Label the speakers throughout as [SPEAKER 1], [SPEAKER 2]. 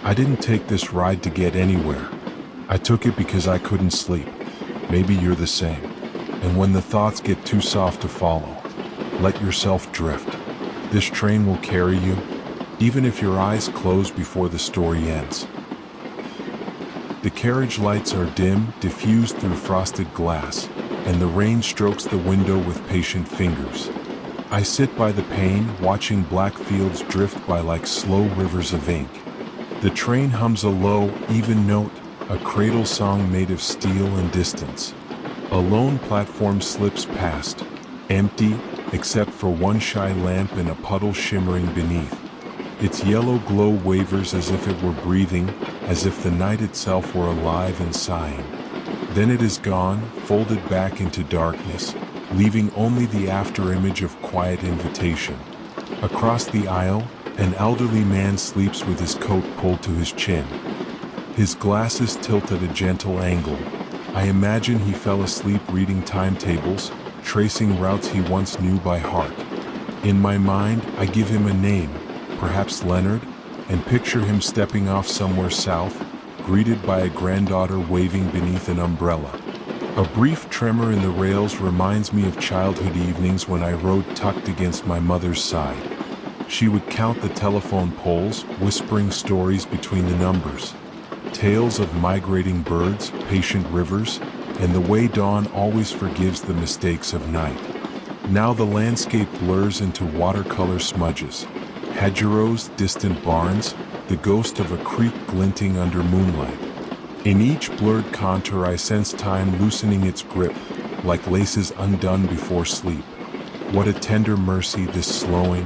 [SPEAKER 1] I didn't take this ride to get anywhere. I took it because I couldn't sleep. Maybe you're the same. And when the thoughts get too soft to follow, let yourself drift. This train will carry you, even if your eyes close before the story ends. The carriage lights are dim, diffused through frosted glass, and the rain strokes the window with patient fingers. I sit by the pane, watching black fields drift by like slow rivers of ink. The train hums a low, even note, a cradle song made of steel and distance. A lone platform slips past, empty, except for one shy lamp in a puddle shimmering beneath. Its yellow glow wavers as if it were breathing, as if the night itself were alive and sighing. Then it is gone, folded back into darkness, leaving only the afterimage of quiet invitation. Across the aisle, an elderly man sleeps with his coat pulled to his chin. His glasses tilt at a gentle angle. I imagine he fell asleep reading timetables, tracing routes he once knew by heart. In my mind, I give him a name, perhaps Leonard, and picture him stepping off somewhere south, greeted by a granddaughter waving beneath an umbrella. A brief tremor in the rails reminds me of childhood evenings when I rode tucked against my mother's side. She would count the telephone poles, whispering stories between the numbers. Tales of migrating birds, patient rivers, and the way dawn always forgives the mistakes of night. Now the landscape blurs into watercolor smudges. Hedgerows, distant barns, the ghost of a creek glinting under moonlight. In each blurred contour I sense time loosening its grip, like laces undone before sleep. What a tender mercy, this slowing.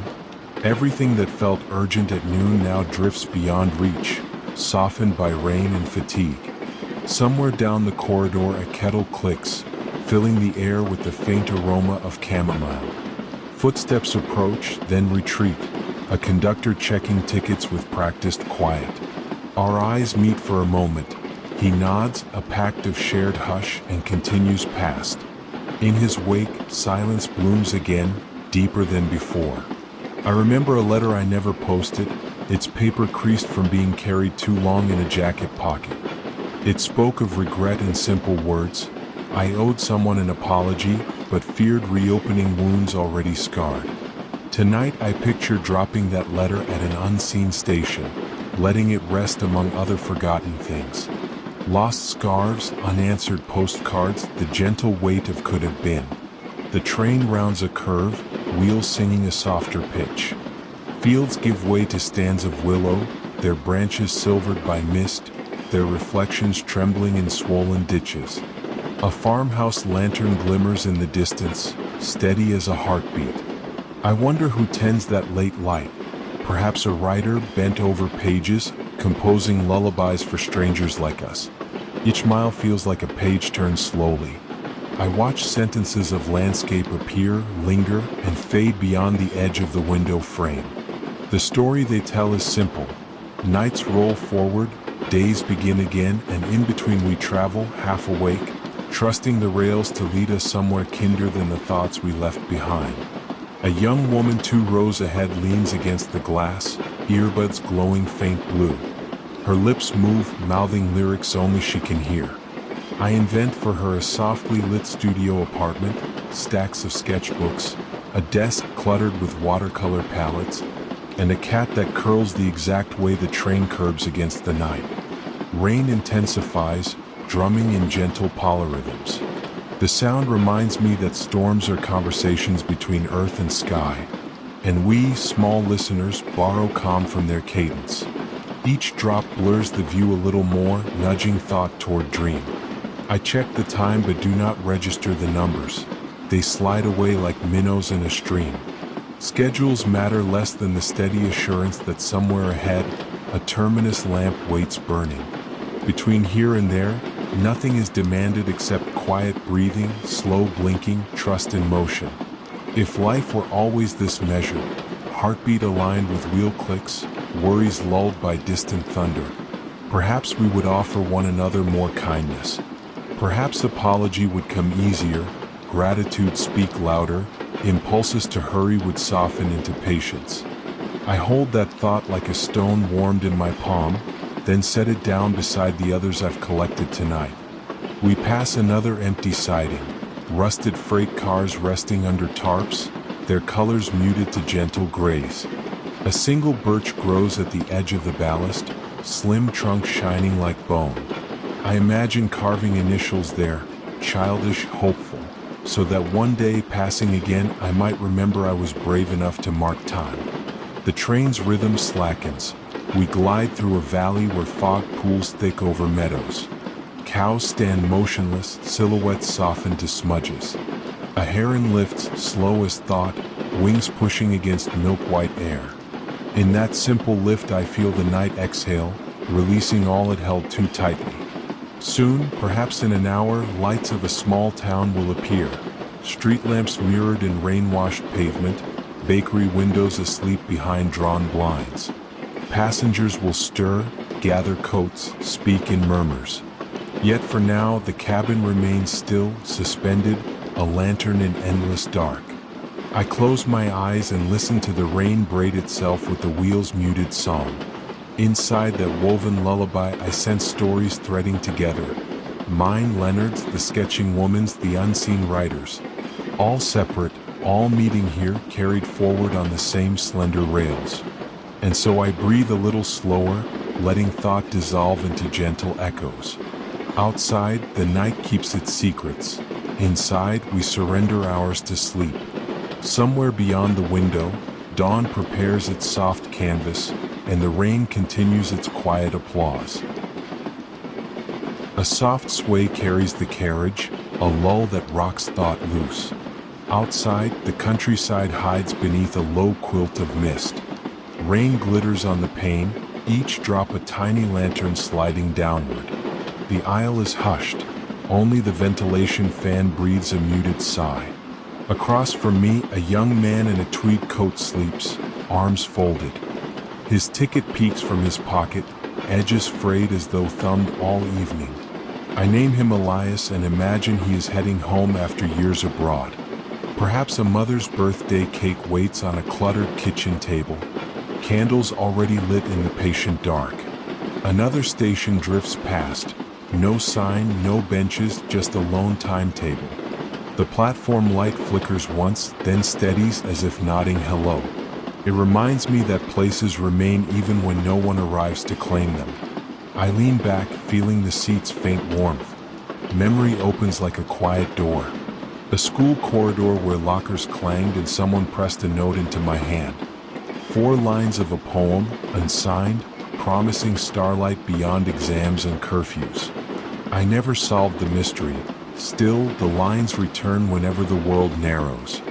[SPEAKER 1] Everything that felt urgent at noon now drifts beyond reach, softened by rain and fatigue. Somewhere down the corridor a kettle clicks, filling the air with the faint aroma of chamomile. Footsteps approach, then retreat, a conductor checking tickets with practiced quiet. Our eyes meet for a moment. He nods, a pact of shared hush, and continues past. In his wake, silence blooms again, deeper than before. I remember a letter I never posted, its paper creased from being carried too long in a jacket pocket. It spoke of regret in simple words. I owed someone an apology, but feared reopening wounds already scarred. Tonight I picture dropping that letter at an unseen station, letting it rest among other forgotten things. Lost scarves, unanswered postcards, the gentle weight of could have been. The train rounds a curve, wheels singing a softer pitch. Fields give way to stands of willow, their branches silvered by mist, their reflections trembling in swollen ditches. A farmhouse lantern glimmers in the distance, steady as a heartbeat. I wonder who tends that late light. Perhaps a writer bent over pages, composing lullabies for strangers like us. Each mile feels like a page turned slowly. I watch sentences of landscape appear, linger, and fade beyond the edge of the window frame. The story they tell is simple. Nights roll forward, days begin again, and in between we travel, half awake, trusting the rails to lead us somewhere kinder than the thoughts we left behind. A young woman 2 rows ahead leans against the glass, earbuds glowing faint blue. Her lips move, mouthing lyrics only she can hear. I invent for her a softly lit studio apartment, stacks of sketchbooks, a desk cluttered with watercolor palettes, and a cat that curls the exact way the train curbs against the night. Rain intensifies, drumming in gentle polyrhythms. The sound reminds me that storms are conversations between earth and sky, and we, small listeners, borrow calm from their cadence. Each drop blurs the view a little more, nudging thought toward dream. I check the time but do not register the numbers. They slide away like minnows in a stream. Schedules matter less than the steady assurance that somewhere ahead, a terminus lamp waits burning. Between here and there, nothing is demanded except quiet breathing, slow blinking, trust in motion. If life were always this measured, heartbeat aligned with wheel clicks, worries lulled by distant thunder, perhaps we would offer one another more kindness. Perhaps apology would come easier, gratitude speak louder, impulses to hurry would soften into patience. I hold that thought like a stone warmed in my palm, then set it down beside the others I've collected tonight. We pass another empty siding, rusted freight cars resting under tarps, their colors muted to gentle grays. A single birch grows at the edge of the ballast, slim trunk shining like bone. I imagine carving initials there, childish, hopeful, so that one day passing again I might remember I was brave enough to mark time. The train's rhythm slackens. We glide through a valley where fog pools thick over meadows. Cows stand motionless, silhouettes soften to smudges. A heron lifts, slow as thought, wings pushing against milk-white air. In that simple lift I feel the night exhale, releasing all it held too tightly. Soon, perhaps in an hour, lights of a small town will appear. Street lamps mirrored in rain-washed pavement, bakery windows asleep behind drawn blinds. Passengers will stir, gather coats, speak in murmurs. Yet for now, the cabin remains still, suspended, a lantern in endless dark. I close my eyes and listen to the rain braid itself with the wheel's muted song. Inside that woven lullaby, I sense stories threading together. Mine, Leonard's, the sketching woman's, the unseen writer's. All separate, all meeting here, carried forward on the same slender rails. And so I breathe a little slower, letting thought dissolve into gentle echoes. Outside, the night keeps its secrets. Inside, we surrender ours to sleep. Somewhere beyond the window, dawn prepares its soft canvas, and the rain continues its quiet applause. A soft sway carries the carriage, a lull that rocks thought loose. Outside, the countryside hides beneath a low quilt of mist. Rain glitters on the pane, each drop a tiny lantern sliding downward. The aisle is hushed, only the ventilation fan breathes a muted sigh. Across from me, a young man in a tweed coat sleeps, arms folded. His ticket peeks from his pocket, edges frayed as though thumbed all evening. I name him Elias and imagine he is heading home after years abroad. Perhaps a mother's birthday cake waits on a cluttered kitchen table, candles already lit in the patient dark. Another station drifts past, no sign, no benches, just a lone timetable. The platform light flickers once, then steadies as if nodding hello. It reminds me that places remain even when no one arrives to claim them. I lean back, feeling the seat's faint warmth. Memory opens like a quiet door. A school corridor where lockers clanged and someone pressed a note into my hand. 4 lines of a poem, unsigned, promising starlight beyond exams and curfews. I never solved the mystery. Still, the lines return whenever the world narrows.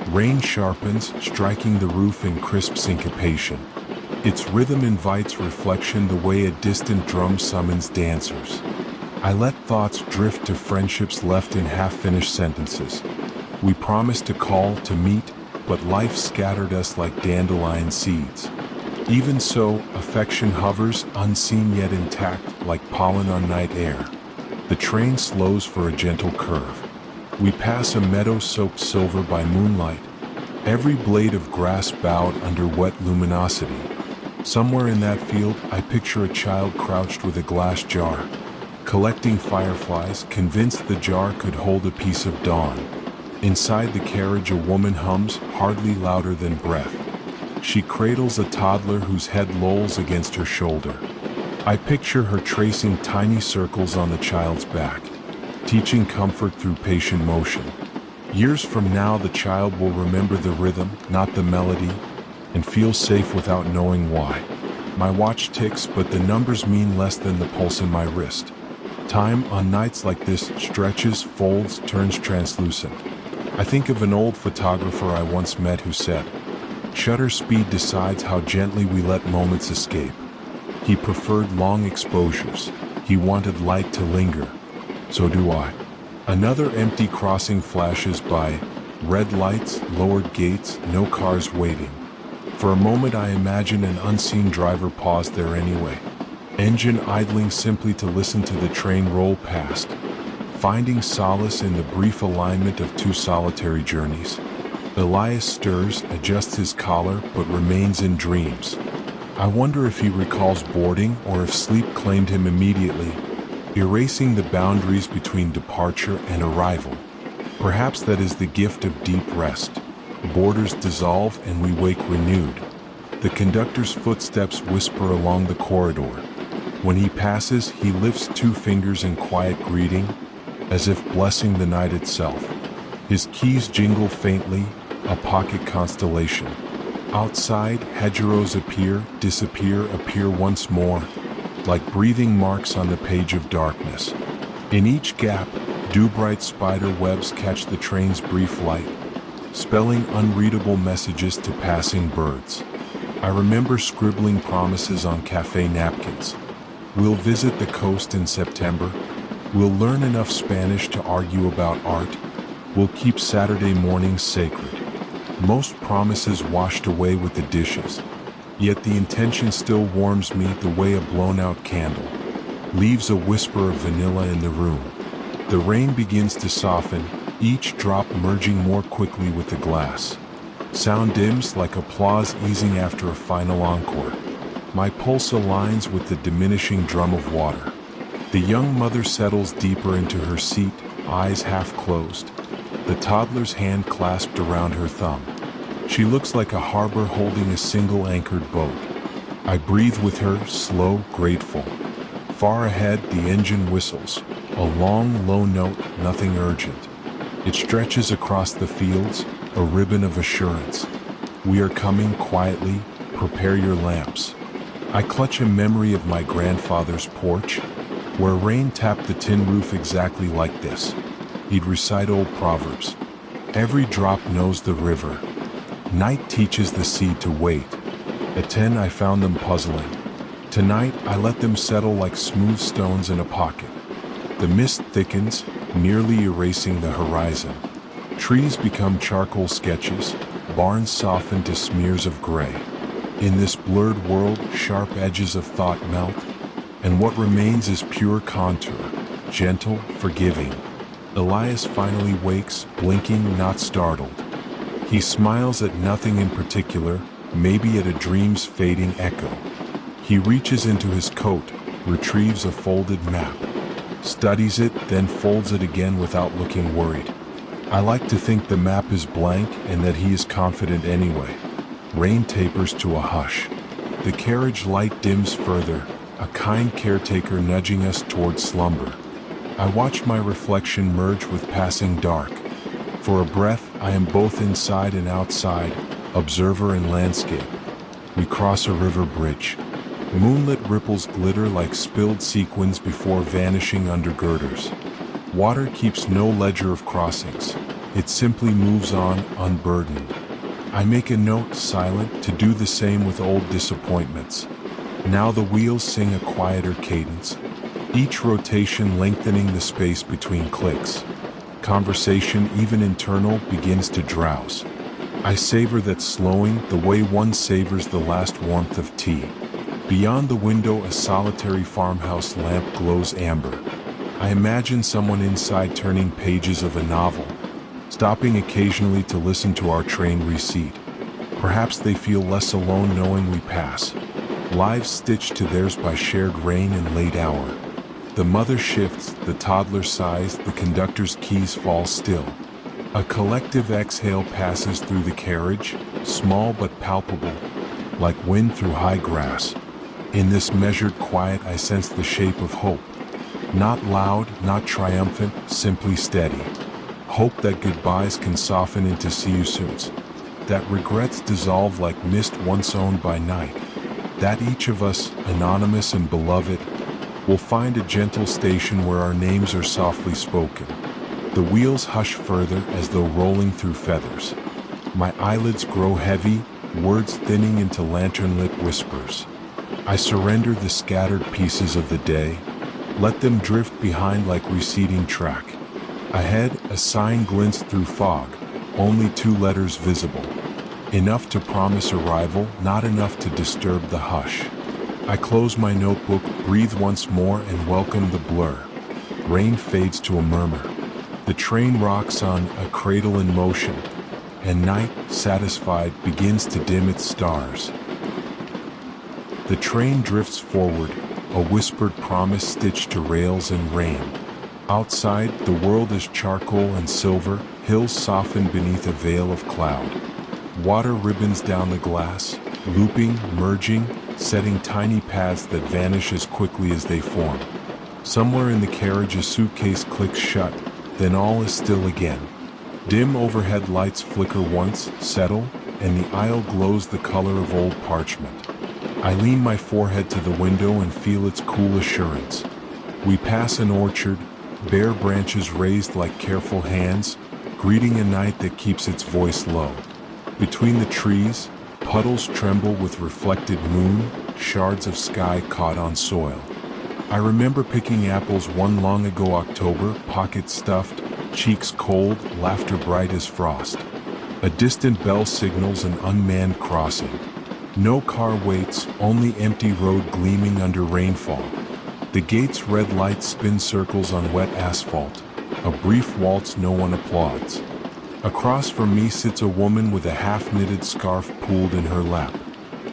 [SPEAKER 1] Rain sharpens, striking the roof in crisp syncopation. Its rhythm invites reflection the way a distant drum summons dancers. I let thoughts drift to friendships left in half-finished sentences. We promised to call, to meet, but life scattered us like dandelion seeds. Even so, affection hovers, unseen yet intact, like pollen on night air. The train slows for a gentle curve. We pass a meadow soaked silver by moonlight, every blade of grass bowed under wet luminosity. Somewhere in that field, I picture a child crouched with a glass jar, collecting fireflies, convinced the jar could hold a piece of dawn. Inside the carriage, a woman hums, hardly louder than breath. She cradles a toddler whose head lolls against her shoulder. I picture her tracing tiny circles on the child's back, teaching comfort through patient motion. Years from now, the child will remember the rhythm, not the melody, and feel safe without knowing why. My watch ticks, but the numbers mean less than the pulse in my wrist. Time, on nights like this, stretches, folds, turns translucent. I think of an old photographer I once met who said, "Shutter speed decides how gently we let moments escape." He preferred long exposures. He wanted light to linger. So do I. Another empty crossing flashes by. Red lights, lowered gates, no cars waiting. For a moment I imagine an unseen driver paused there anyway. Engine idling simply to listen to the train roll past, finding solace in the brief alignment of 2 solitary journeys. Elias stirs, adjusts his collar, but remains in dreams. I wonder if he recalls boarding or if sleep claimed him immediately, erasing the boundaries between departure and arrival. Perhaps that is the gift of deep rest. Borders dissolve and we wake renewed. The conductor's footsteps whisper along the corridor. When he passes, he lifts 2 fingers in quiet greeting, as if blessing the night itself. His keys jingle faintly, a pocket constellation. Outside, hedgerows appear, disappear, appear once more, like breathing marks on the page of darkness. In each gap, dew-bright spider webs catch the train's brief light, spelling unreadable messages to passing birds. I remember scribbling promises on cafe napkins. We'll visit the coast in September. We'll learn enough Spanish to argue about art. We'll keep Saturday mornings sacred. Most promises washed away with the dishes. Yet the intention still warms me the way a blown-out candle leaves a whisper of vanilla in the room. The rain begins to soften, each drop merging more quickly with the glass. Sound dims like applause easing after a final encore. My pulse aligns with the diminishing drum of water. The young mother settles deeper into her seat, eyes half closed, the toddler's hand clasped around her thumb. She looks like a harbor holding a single anchored boat. I breathe with her, slow, grateful. Far ahead, the engine whistles, a long, low note, nothing urgent. It stretches across the fields, a ribbon of assurance. We are coming quietly, prepare your lamps. I clutch a memory of my grandfather's porch, where rain tapped the tin roof exactly like this. He'd recite old proverbs. Every drop knows the river. Night teaches the sea to wait. At 10 I found them puzzling. Tonight I let them settle like smooth stones in a pocket. The mist thickens, nearly erasing the horizon. Trees become charcoal sketches, barns soften to smears of gray. In this blurred world, sharp edges of thought melt, and what remains is pure contour, gentle, forgiving. Elias finally wakes, blinking, not startled. He smiles at nothing in particular, maybe at a dream's fading echo. He reaches into his coat, retrieves a folded map, studies it, then folds it again without looking worried. I like to think the map is blank and that he is confident anyway. Rain tapers to a hush. The carriage light dims further, a kind caretaker nudging us toward slumber. I watch my reflection merge with passing dark. For a breath, I am both inside and outside, observer and landscape. We cross a river bridge. Moonlit ripples glitter like spilled sequins before vanishing under girders. Water keeps no ledger of crossings. It simply moves on, unburdened. I make a note, silent, to do the same with old disappointments. Now the wheels sing a quieter cadence, each rotation lengthening the space between clicks. Conversation, even internal, begins to drowse. I savor that slowing the way one savors the last warmth of tea. Beyond the window, a solitary farmhouse lamp glows amber. I imagine someone inside turning pages of a novel, stopping occasionally to listen to our train recede. Perhaps they feel less alone knowing we pass. Lives stitched to theirs by shared rain and late hour. The mother shifts, the toddler sighs, the conductor's keys fall still. A collective exhale passes through the carriage, small but palpable, like wind through high grass. In this measured quiet I sense the shape of hope. Not loud, not triumphant, simply steady. Hope that goodbyes can soften into see you soons. That regrets dissolve like mist once owned by night. That each of us, anonymous and beloved, will find a gentle station where our names are softly spoken. The wheels hush further as though rolling through feathers. My eyelids grow heavy, words thinning into lantern-lit whispers. I surrender the scattered pieces of the day, let them drift behind like receding track. Ahead, a sign glints through fog, only 2 letters visible. Enough to promise arrival, not enough to disturb the hush. I close my notebook, breathe once more, and welcome the blur. Rain fades to a murmur. The train rocks on, a cradle in motion, and night, satisfied, begins to dim its stars. The train drifts forward, a whispered promise stitched to rails and rain. Outside, the world is charcoal and silver, hills soften beneath a veil of cloud. Water ribbons down the glass, looping, merging, setting tiny paths that vanish as quickly as they form. Somewhere in the carriage a suitcase clicks shut, then all is still again. Dim overhead lights flicker once, settle, and the aisle glows the color of old parchment. I lean my forehead to the window and feel its cool assurance. We pass an orchard, bare branches raised like careful hands, greeting a night that keeps its voice low. Between the trees, puddles tremble with reflected moon, shards of sky caught on soil. I remember picking apples one long ago October, pockets stuffed, cheeks cold, laughter bright as frost. A distant bell signals an unmanned crossing. No car waits, only empty road gleaming under rainfall. The gate's red lights spin circles on wet asphalt. A brief waltz no one applauds. Across from me sits a woman with a half-knitted scarf pooled in her lap.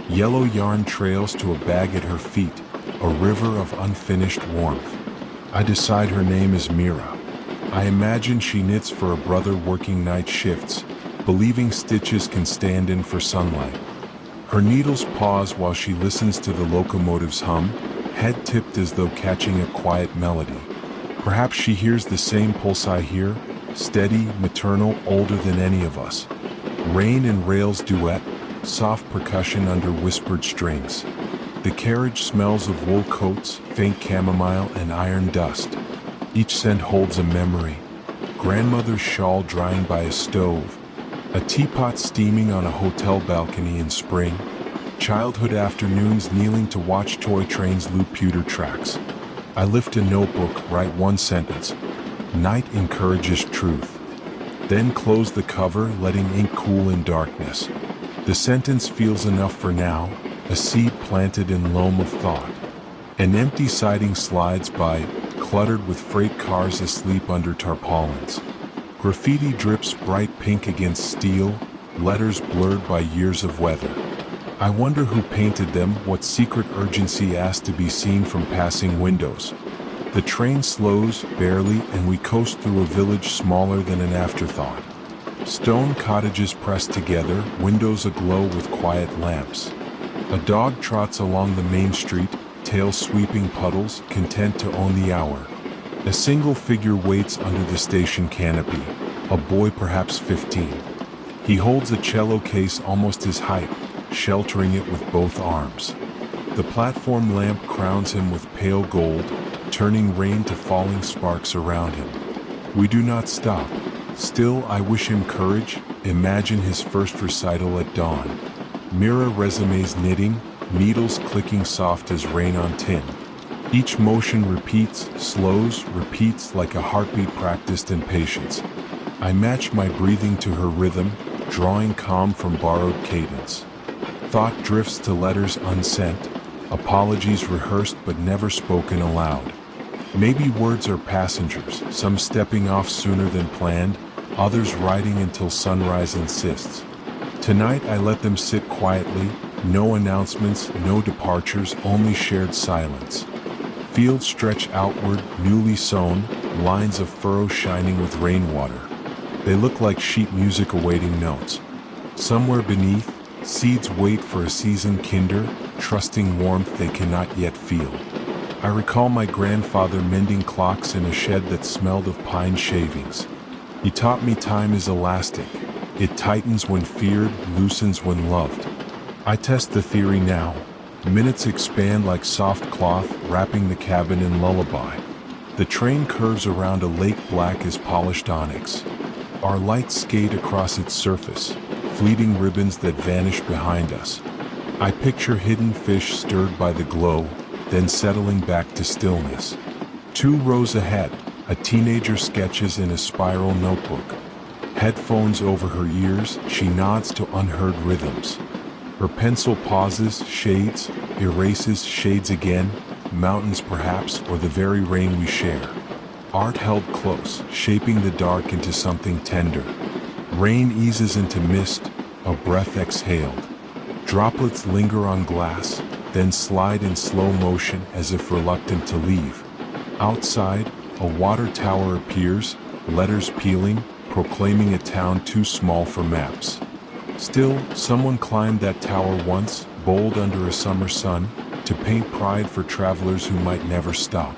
[SPEAKER 1] Yellow yarn trails to a bag at her feet, a river of unfinished warmth. I decide her name is Mira. I imagine she knits for a brother working night shifts, believing stitches can stand in for sunlight. Her needles pause while she listens to the locomotive's hum, head tipped as though catching a quiet melody. Perhaps she hears the same pulse I hear, steady, maternal, older than any of us. Rain and rails duet, soft percussion under whispered strings. The carriage smells of wool coats, faint chamomile, and iron dust. Each scent holds a memory. Grandmother's shawl drying by a stove, a teapot steaming on a hotel balcony in spring, childhood afternoons kneeling to watch toy trains loop pewter tracks. I lift a notebook, write one sentence. Night encourages truth. Then close the cover, letting ink cool in darkness. The sentence feels enough for now, a seed planted in loam of thought. An empty siding slides by, cluttered with freight cars asleep under tarpaulins. Graffiti drips bright pink against steel, letters blurred by years of weather. I wonder who painted them, what secret urgency asked to be seen from passing windows. The train slows, barely, and we coast through a village smaller than an afterthought. Stone cottages pressed together, windows aglow with quiet lamps. A dog trots along the main street, tail sweeping puddles, content to own the hour. A single figure waits under the station canopy, a boy perhaps 15. He holds a cello case almost his height, sheltering it with both arms. The platform lamp crowns him with pale gold, turning rain to falling sparks around him. We do not stop. Still, I wish him courage. Imagine his first recital at dawn. Mira resumes knitting, needles clicking soft as rain on tin. Each motion repeats, slows, repeats like a heartbeat practiced in patience. I match my breathing to her rhythm, drawing calm from borrowed cadence. Thought drifts to letters unsent, apologies rehearsed but never spoken aloud. Maybe words are passengers, some stepping off sooner than planned, others riding until sunrise insists. Tonight I let them sit quietly, no announcements, no departures, only shared silence. Fields stretch outward, newly sown, lines of furrow shining with rainwater. They look like sheet music awaiting notes. Somewhere beneath, seeds wait for a seasoned kinder, trusting warmth they cannot yet feel. I recall my grandfather mending clocks in a shed that smelled of pine shavings. He taught me time is elastic. It tightens when feared, loosens when loved. I test the theory now. Minutes expand like soft cloth, wrapping the cabin in lullaby. The train curves around a lake black as polished onyx. Our lights skate across its surface, fleeting ribbons that vanish behind us. I picture hidden fish stirred by the glow, then settling back to stillness. 2 rows ahead, a teenager sketches in a spiral notebook. Headphones over her ears, she nods to unheard rhythms. Her pencil pauses, shades, erases, shades again, mountains perhaps, or the very rain we share. Art held close, shaping the dark into something tender. Rain eases into mist, a breath exhaled. Droplets linger on glass, then slide in slow motion as if reluctant to leave. Outside, a water tower appears, letters peeling, proclaiming a town too small for maps. Still, someone climbed that tower once, bold under a summer sun, to paint pride for travelers who might never stop.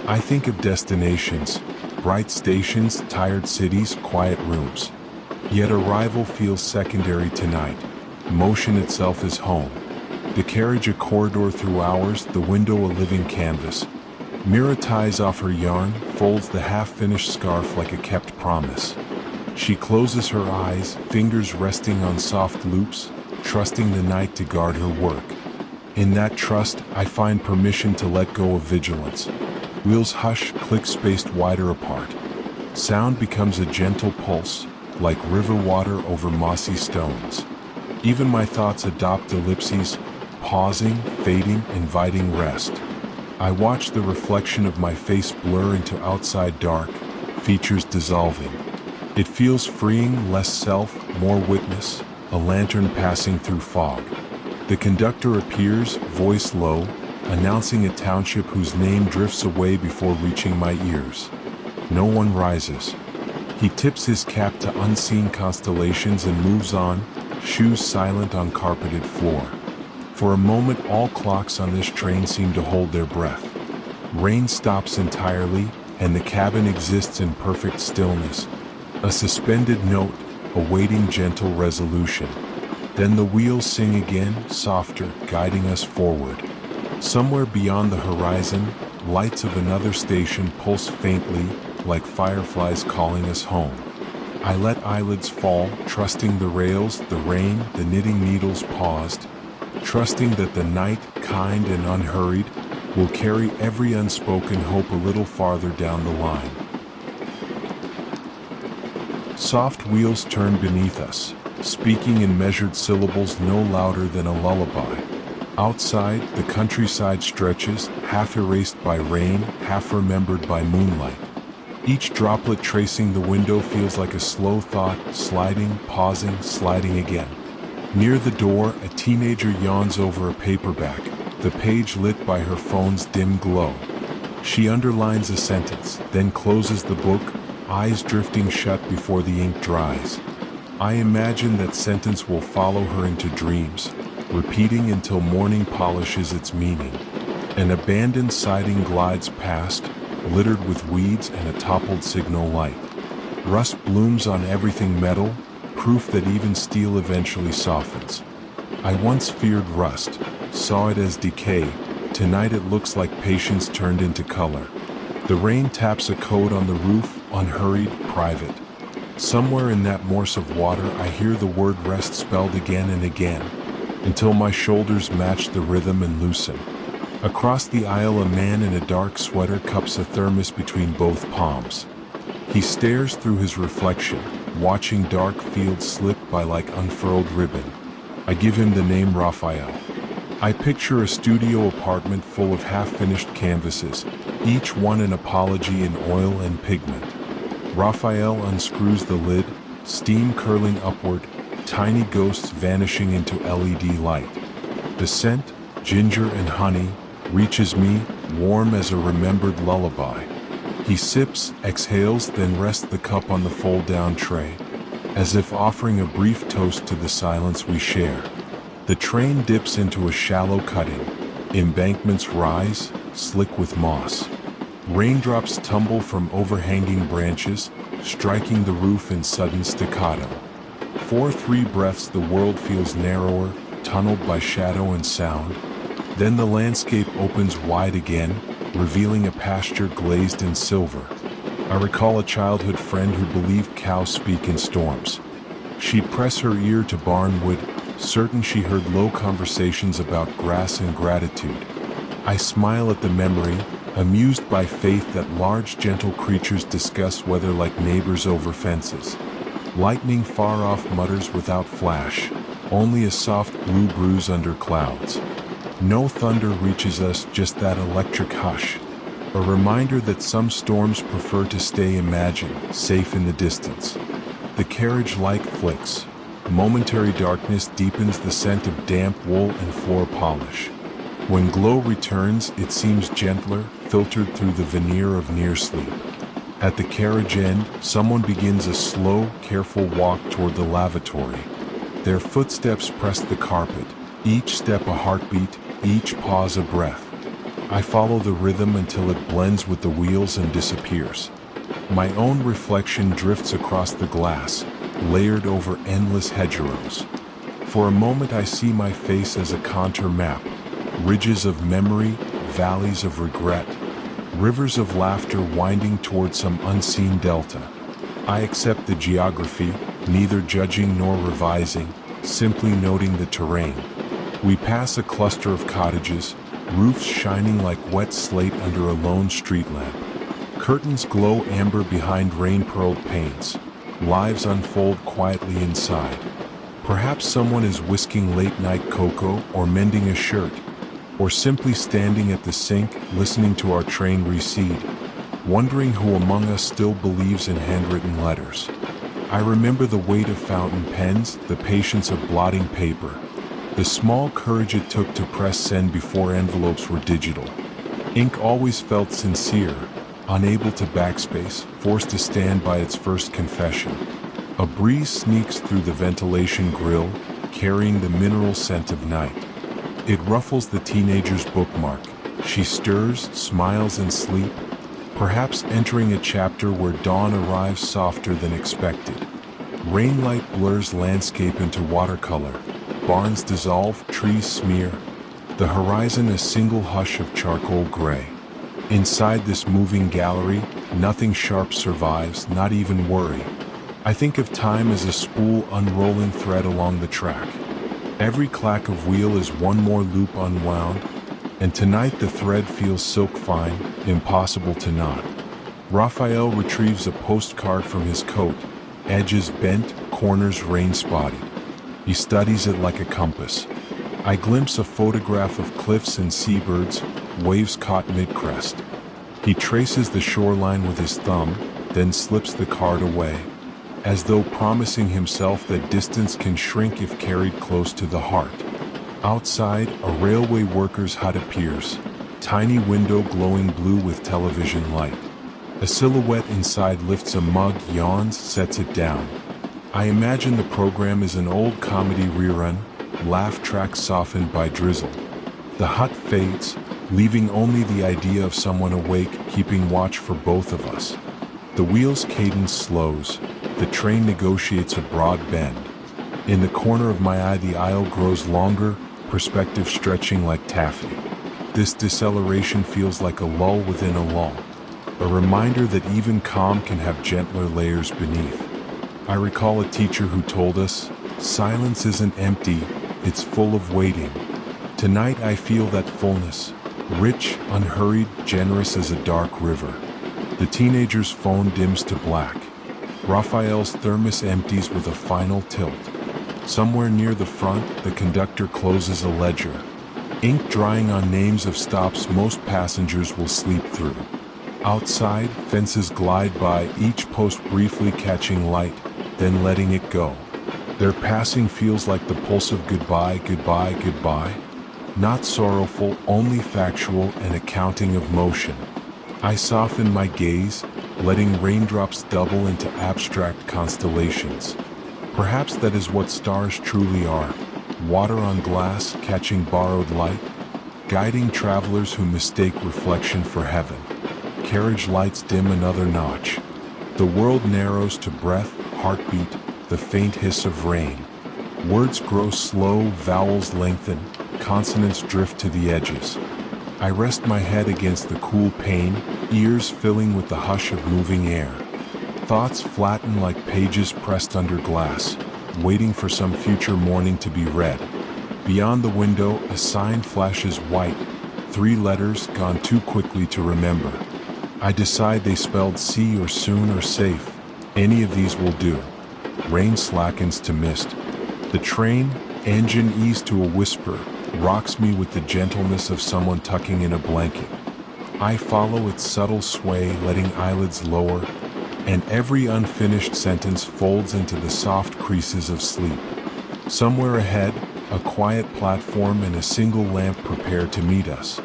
[SPEAKER 1] I think of destinations, bright stations, tired cities, quiet rooms. Yet arrival feels secondary tonight. Motion itself is home. The carriage a corridor through hours, the window a living canvas. Mira ties off her yarn, folds the half-finished scarf like a kept promise. She closes her eyes, fingers resting on soft loops, trusting the night to guard her work. In that trust, I find permission to let go of vigilance. Wheels hush, clicks spaced wider apart. Sound becomes a gentle pulse, like river water over mossy stones. Even my thoughts adopt ellipses, pausing, fading, inviting rest. I watch the reflection of my face blur into outside dark, features dissolving. It feels freeing, less self, more witness, a lantern passing through fog. The conductor appears, voice low, announcing a township whose name drifts away before reaching my ears. No one rises. He tips his cap to unseen constellations and moves on, shoes silent on carpeted floor. For a moment, all clocks on this train seem to hold their breath. Rain stops entirely, and the cabin exists in perfect stillness. A suspended note, awaiting gentle resolution. Then the wheels sing again, softer, guiding us forward. Somewhere beyond the horizon, lights of another station pulse faintly, like fireflies calling us home. I let eyelids fall, trusting the rails, the rain, the knitting needles paused, trusting that the night, kind and unhurried, will carry every unspoken hope a little farther down the line. Soft wheels turn beneath us, speaking in measured syllables no louder than a lullaby. Outside, the countryside stretches, half erased by rain, half remembered by moonlight. Each droplet tracing the window feels like a slow thought, sliding, pausing, sliding again. Near the door, a teenager yawns over a paperback, the page lit by her phone's dim glow. She underlines a sentence, then closes the book, eyes drifting shut before the ink dries. I imagine that sentence will follow her into dreams, repeating until morning polishes its meaning. An abandoned siding glides past, littered with weeds and a toppled signal light. Rust blooms on everything metal, proof that even steel eventually softens. I once feared rust, saw it as decay. Tonight it looks like patience turned into color. The rain taps a code on the roof, unhurried, private. Somewhere in that morse of water I hear the word rest spelled again and again, until my shoulders match the rhythm and loosen. Across the aisle, a man in a dark sweater cups a thermos between both palms. He stares through his reflection, watching dark fields slip by like unfurled ribbon. I give him the name Raphael. I picture a studio apartment full of half-finished canvases, each one an apology in oil and pigment. Raphael unscrews the lid, steam curling upward, tiny ghosts vanishing into LED light. The scent, ginger and honey, reaches me, warm as a remembered lullaby. He sips, exhales, then rests the cup on the fold-down tray, as if offering a brief toast to the silence we share. The train dips into a shallow cutting. Embankments rise, slick with moss. Raindrops tumble from overhanging branches, striking the roof in sudden staccato. For 3 breaths the world feels narrower, tunneled by shadow and sound. Then the landscape opens wide again, revealing a pasture glazed in silver. I recall a childhood friend who believed cows speak in storms. She'd press her ear to barnwood, certain she heard low conversations about grass and gratitude. I smile at the memory, amused by faith that large gentle creatures discuss weather like neighbors over fences. Lightning far off mutters without flash, only a soft blue bruise under clouds. No thunder reaches us, just that electric hush. A reminder that some storms prefer to stay imagined, safe in the distance. The carriage light flicks. Momentary darkness deepens the scent of damp wool and floor polish. When glow returns, it seems gentler, filtered through the veneer of near sleep. At the carriage end, someone begins a slow, careful walk toward the lavatory. Their footsteps press the carpet, each step a heartbeat, each pause a breath. I follow the rhythm until it blends with the wheels and disappears. My own reflection drifts across the glass, layered over endless hedgerows. For a moment I see my face as a contour map, ridges of memory, valleys of regret, rivers of laughter winding toward some unseen delta. I accept the geography, neither judging nor revising, simply noting the terrain. We pass a cluster of cottages, roofs shining like wet slate under a lone street lamp. Curtains glow amber behind rain-pearled panes. Lives unfold quietly inside. Perhaps someone is whisking late-night cocoa or mending a shirt, or simply standing at the sink, listening to our train recede, wondering who among us still believes in handwritten letters. I remember the weight of fountain pens, the patience of blotting paper, the small courage it took to press send before envelopes were digital. Ink always felt sincere, unable to backspace, forced to stand by its first confession. A breeze sneaks through the ventilation grill, carrying the mineral scent of night. It ruffles the teenager's bookmark. She stirs, smiles in sleep, perhaps entering a chapter where dawn arrives softer than expected. Rainlight blurs landscape into watercolor. Barns dissolve, trees smear. The horizon a single hush of charcoal gray. Inside this moving gallery, nothing sharp survives, not even worry. I think of time as a spool unrolling thread along the track. Every clack of wheel is one more loop unwound, and tonight the thread feels silk fine, impossible to knot. Raphael retrieves a postcard from his coat, edges bent, corners rain-spotted. He studies it like a compass. I glimpse a photograph of cliffs and seabirds, waves caught mid-crest. He traces the shoreline with his thumb, then slips the card away, as though promising himself that distance can shrink if carried close to the heart. Outside, a railway worker's hut appears, tiny window glowing blue with television light. A silhouette inside lifts a mug, yawns, sets it down. I imagine the program is an old comedy rerun, laugh tracks softened by drizzle. The hut fades, leaving only the idea of someone awake, keeping watch for both of us. The wheel's cadence slows. The train negotiates a broad bend. In the corner of my eye, the aisle grows longer, perspective stretching like taffy. This deceleration feels like a lull within a lull, a reminder that even calm can have gentler layers beneath. I recall a teacher who told us, silence isn't empty, it's full of waiting. Tonight I feel that fullness, rich, unhurried, generous as a dark river. The teenager's phone dims to black. Raphael's thermos empties with a final tilt. Somewhere near the front, the conductor closes a ledger. Ink drying on names of stops most passengers will sleep through. Outside, fences glide by, each post briefly catching light, then letting it go. Their passing feels like the pulse of goodbye, goodbye, goodbye. Not sorrowful, only factual, an accounting of motion. I soften my gaze, letting raindrops double into abstract constellations. Perhaps that is what stars truly are. Water on glass, catching borrowed light, guiding travelers who mistake reflection for heaven. Carriage lights dim another notch. The world narrows to breath, heartbeat, the faint hiss of rain. Words grow slow, vowels lengthen, consonants drift to the edges. I rest my head against the cool pane, ears filling with the hush of moving air. Thoughts flatten like pages pressed under glass, waiting for some future morning to be read. Beyond the window, a sign flashes white, 3 letters gone too quickly to remember. I decide they spelled see or soon or safe. Any of these will do. Rain slackens to mist. The train, engine eased to a whisper, rocks me with the gentleness of someone tucking in a blanket. I follow its subtle sway, letting eyelids lower, and every unfinished sentence folds into the soft creases of sleep. Somewhere ahead, a quiet platform and a single lamp prepare to meet us.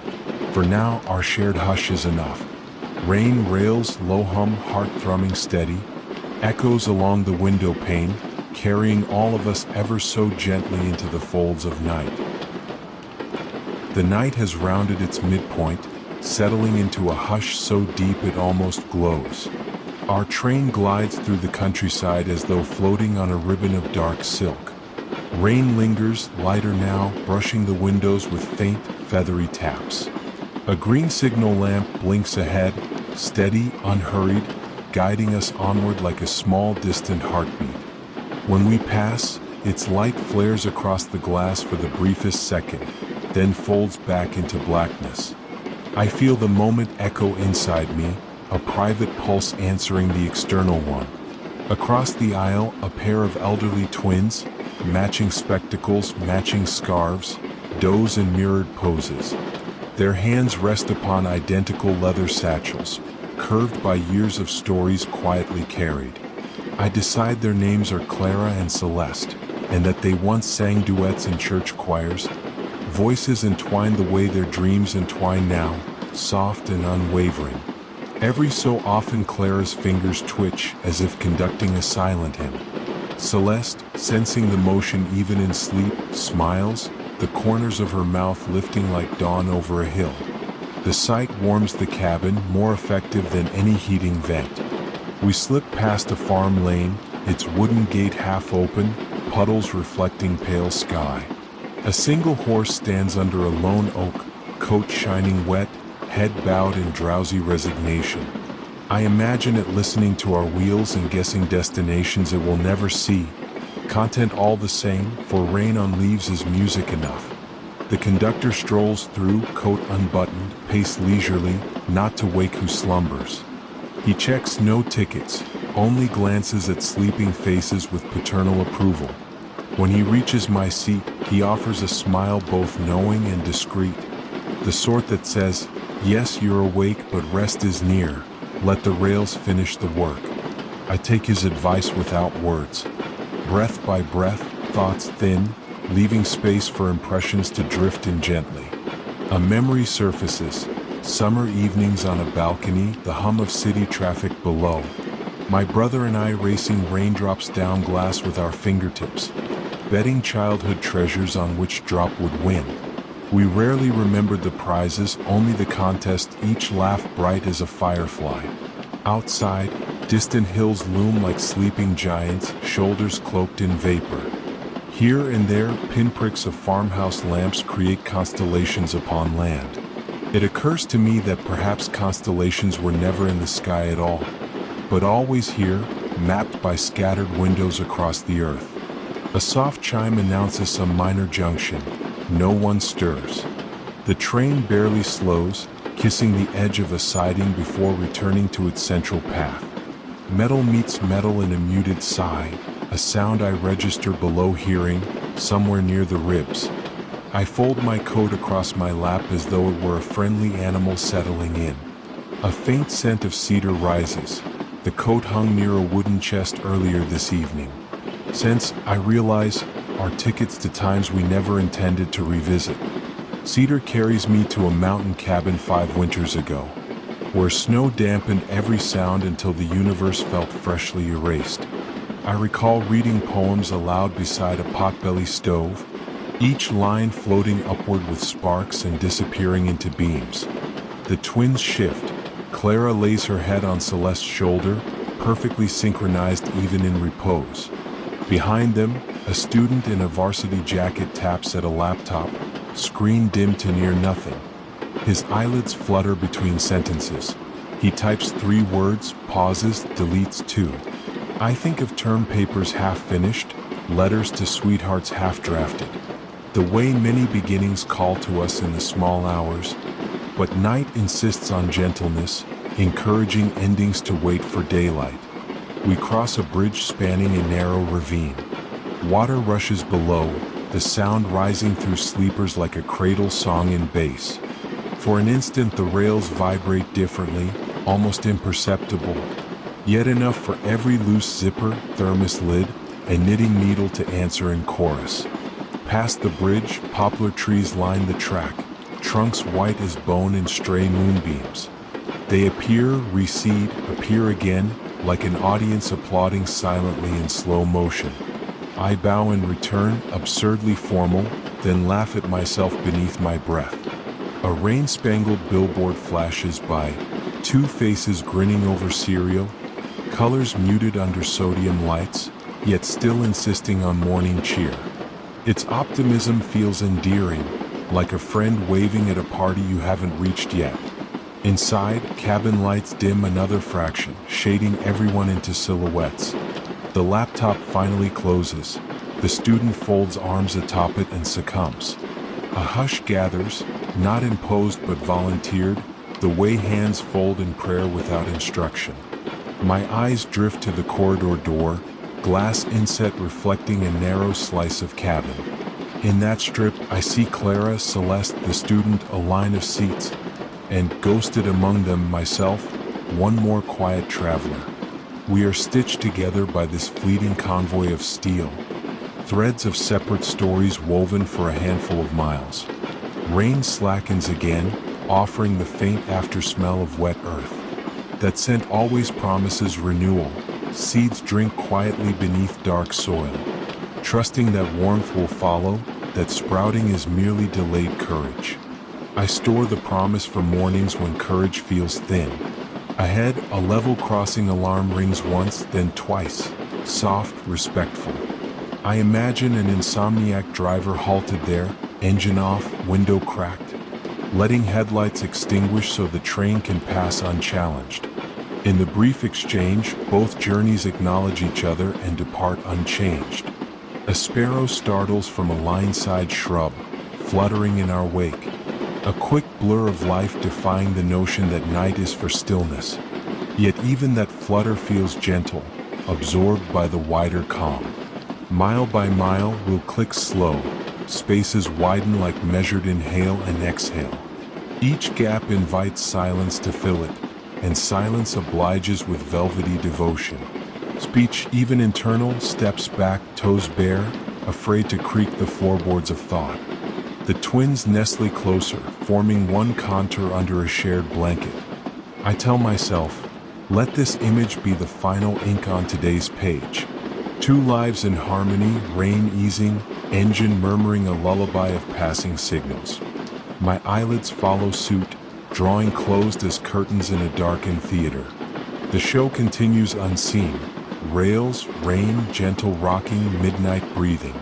[SPEAKER 1] For now, our shared hush is enough. Rain rails, low hum, heart thrumming steady, echoes along the window pane, carrying all of us ever so gently into the folds of night. The night has rounded its midpoint, settling into a hush so deep it almost glows. Our train glides through the countryside as though floating on a ribbon of dark silk. Rain lingers, lighter now, brushing the windows with faint, feathery taps. A green signal lamp blinks ahead, steady, unhurried, guiding us onward like a small, distant heartbeat. When we pass, its light flares across the glass for the briefest second, then folds back into blackness. I feel the moment echo inside me, a private pulse answering the external one. Across the aisle, a pair of elderly twins, matching spectacles, matching scarves, doze in mirrored poses. Their hands rest upon identical leather satchels, curved by years of stories quietly carried. I decide their names are Clara and Celeste, and that they once sang duets in church choirs. Voices entwined the way their dreams entwine now, soft and unwavering. Every so often Clara's fingers twitch as if conducting a silent hymn. Celeste, sensing the motion even in sleep, smiles, the corners of her mouth lifting like dawn over a hill. The sight warms the cabin, more effective than any heating vent. We slip past a farm lane, its wooden gate half open, puddles reflecting pale sky. A single horse stands under a lone oak, coat shining wet, head bowed in drowsy resignation. I imagine it listening to our wheels and guessing destinations it will never see. Content all the same, for rain on leaves is music enough. The conductor strolls through, coat unbuttoned, pace leisurely, not to wake who slumbers. He checks no tickets, only glances at sleeping faces with paternal approval. When he reaches my seat, he offers a smile both knowing and discreet. The sort that says, "Yes, you're awake, but rest is near. Let the rails finish the work." I take his advice without words. Breath by breath, thoughts thin, leaving space for impressions to drift in gently. A memory surfaces. Summer evenings on a balcony, the hum of city traffic below. My brother and I racing raindrops down glass with our fingertips, betting childhood treasures on which drop would win. We rarely remembered the prizes, only the contest, each laugh bright as a firefly. Outside, distant hills loom like sleeping giants, shoulders cloaked in vapor. Here and there, pinpricks of farmhouse lamps create constellations upon land. It occurs to me that perhaps constellations were never in the sky at all, but always here, mapped by scattered windows across the earth. A soft chime announces some minor junction. No one stirs. The train barely slows, kissing the edge of a siding before returning to its central path. Metal meets metal in a muted sigh, a sound I register below hearing, somewhere near the ribs. I fold my coat across my lap as though it were a friendly animal settling in. A faint scent of cedar rises. The coat hung near a wooden chest earlier this evening. Since, I realize, are tickets to times we never intended to revisit. Cedar carries me to a mountain cabin 5 winters ago, where snow dampened every sound until the universe felt freshly erased. I recall reading poems aloud beside a potbelly stove, each line floating upward with sparks and disappearing into beams. The twins shift. Clara lays her head on Celeste's shoulder, perfectly synchronized even in repose. Behind them, a student in a varsity jacket taps at a laptop, screen dim to near nothing. His eyelids flutter between sentences. He types 3 words, pauses, deletes 2. I think of term papers half finished, letters to sweethearts half drafted. The way many beginnings call to us in the small hours, but night insists on gentleness, encouraging endings to wait for daylight. We cross a bridge spanning a narrow ravine. Water rushes below, the sound rising through sleepers like a cradle song in bass. For an instant the rails vibrate differently, almost imperceptible, yet enough for every loose zipper, thermos lid, and knitting needle to answer in chorus. Past the bridge, poplar trees line the track, trunks white as bone in stray moonbeams. They appear, recede, appear again, like an audience applauding silently in slow motion. I bow in return, absurdly formal, then laugh at myself beneath my breath. A rain-spangled billboard flashes by, two faces grinning over cereal, colors muted under sodium lights, yet still insisting on morning cheer. Its optimism feels endearing, like a friend waving at a party you haven't reached yet. Inside, cabin lights dim another fraction, shading everyone into silhouettes. The laptop finally closes. The student folds arms atop it and succumbs. A hush gathers, not imposed but volunteered, the way hands fold in prayer without instruction. My eyes drift to the corridor door, glass inset reflecting a narrow slice of cabin. In that strip, I see Clara, Celeste, the student, a line of seats, and ghosted among them myself, one more quiet traveler. We are stitched together by this fleeting convoy of steel, threads of separate stories woven for a handful of miles. Rain slackens again, offering the faint after-smell of wet earth. That scent always promises renewal. Seeds drink quietly beneath dark soil, trusting that warmth will follow, that sprouting is merely delayed courage. I store the promise for mornings when courage feels thin. Ahead, a level crossing alarm rings once, then twice, soft, respectful. I imagine an insomniac driver halted there, engine off, window cracked, letting headlights extinguish so the train can pass unchallenged. In the brief exchange, both journeys acknowledge each other and depart unchanged. A sparrow startles from a line-side shrub, fluttering in our wake. A quick blur of life defying the notion that night is for stillness. Yet even that flutter feels gentle, absorbed by the wider calm. Mile by mile, we'll click slow. Spaces widen like measured inhale and exhale. Each gap invites silence to fill it, and silence obliges with velvety devotion. Speech, even internal, steps back, toes bare, afraid to creak the floorboards of thought. The twins nestle closer, forming one contour under a shared blanket. I tell myself, let this image be the final ink on today's page. Two lives in harmony, rain easing, engine murmuring a lullaby of passing signals. My eyelids follow suit, drawing closed as curtains in a darkened theater. The show continues unseen. Rails, rain, gentle rocking, midnight breathing.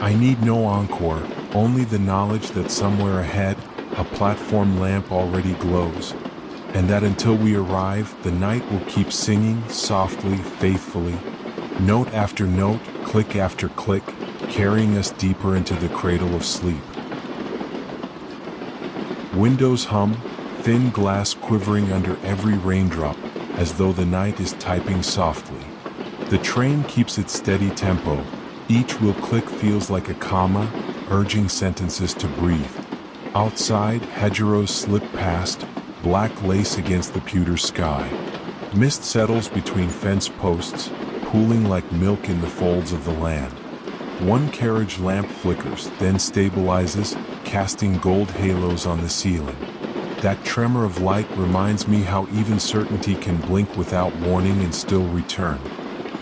[SPEAKER 1] I need no encore, only the knowledge that somewhere ahead, a platform lamp already glows, and that until we arrive, the night will keep singing, softly, faithfully, note after note, click after click, carrying us deeper into the cradle of sleep. Windows hum, thin glass quivering under every raindrop, as though the night is typing softly. The train keeps its steady tempo. Each wheel click feels like a comma, urging sentences to breathe. Outside, hedgerows slip past, black lace against the pewter sky. Mist settles between fence posts, pooling like milk in the folds of the land. One carriage lamp flickers, then stabilizes, casting gold halos on the ceiling. That tremor of light reminds me how even certainty can blink without warning and still return.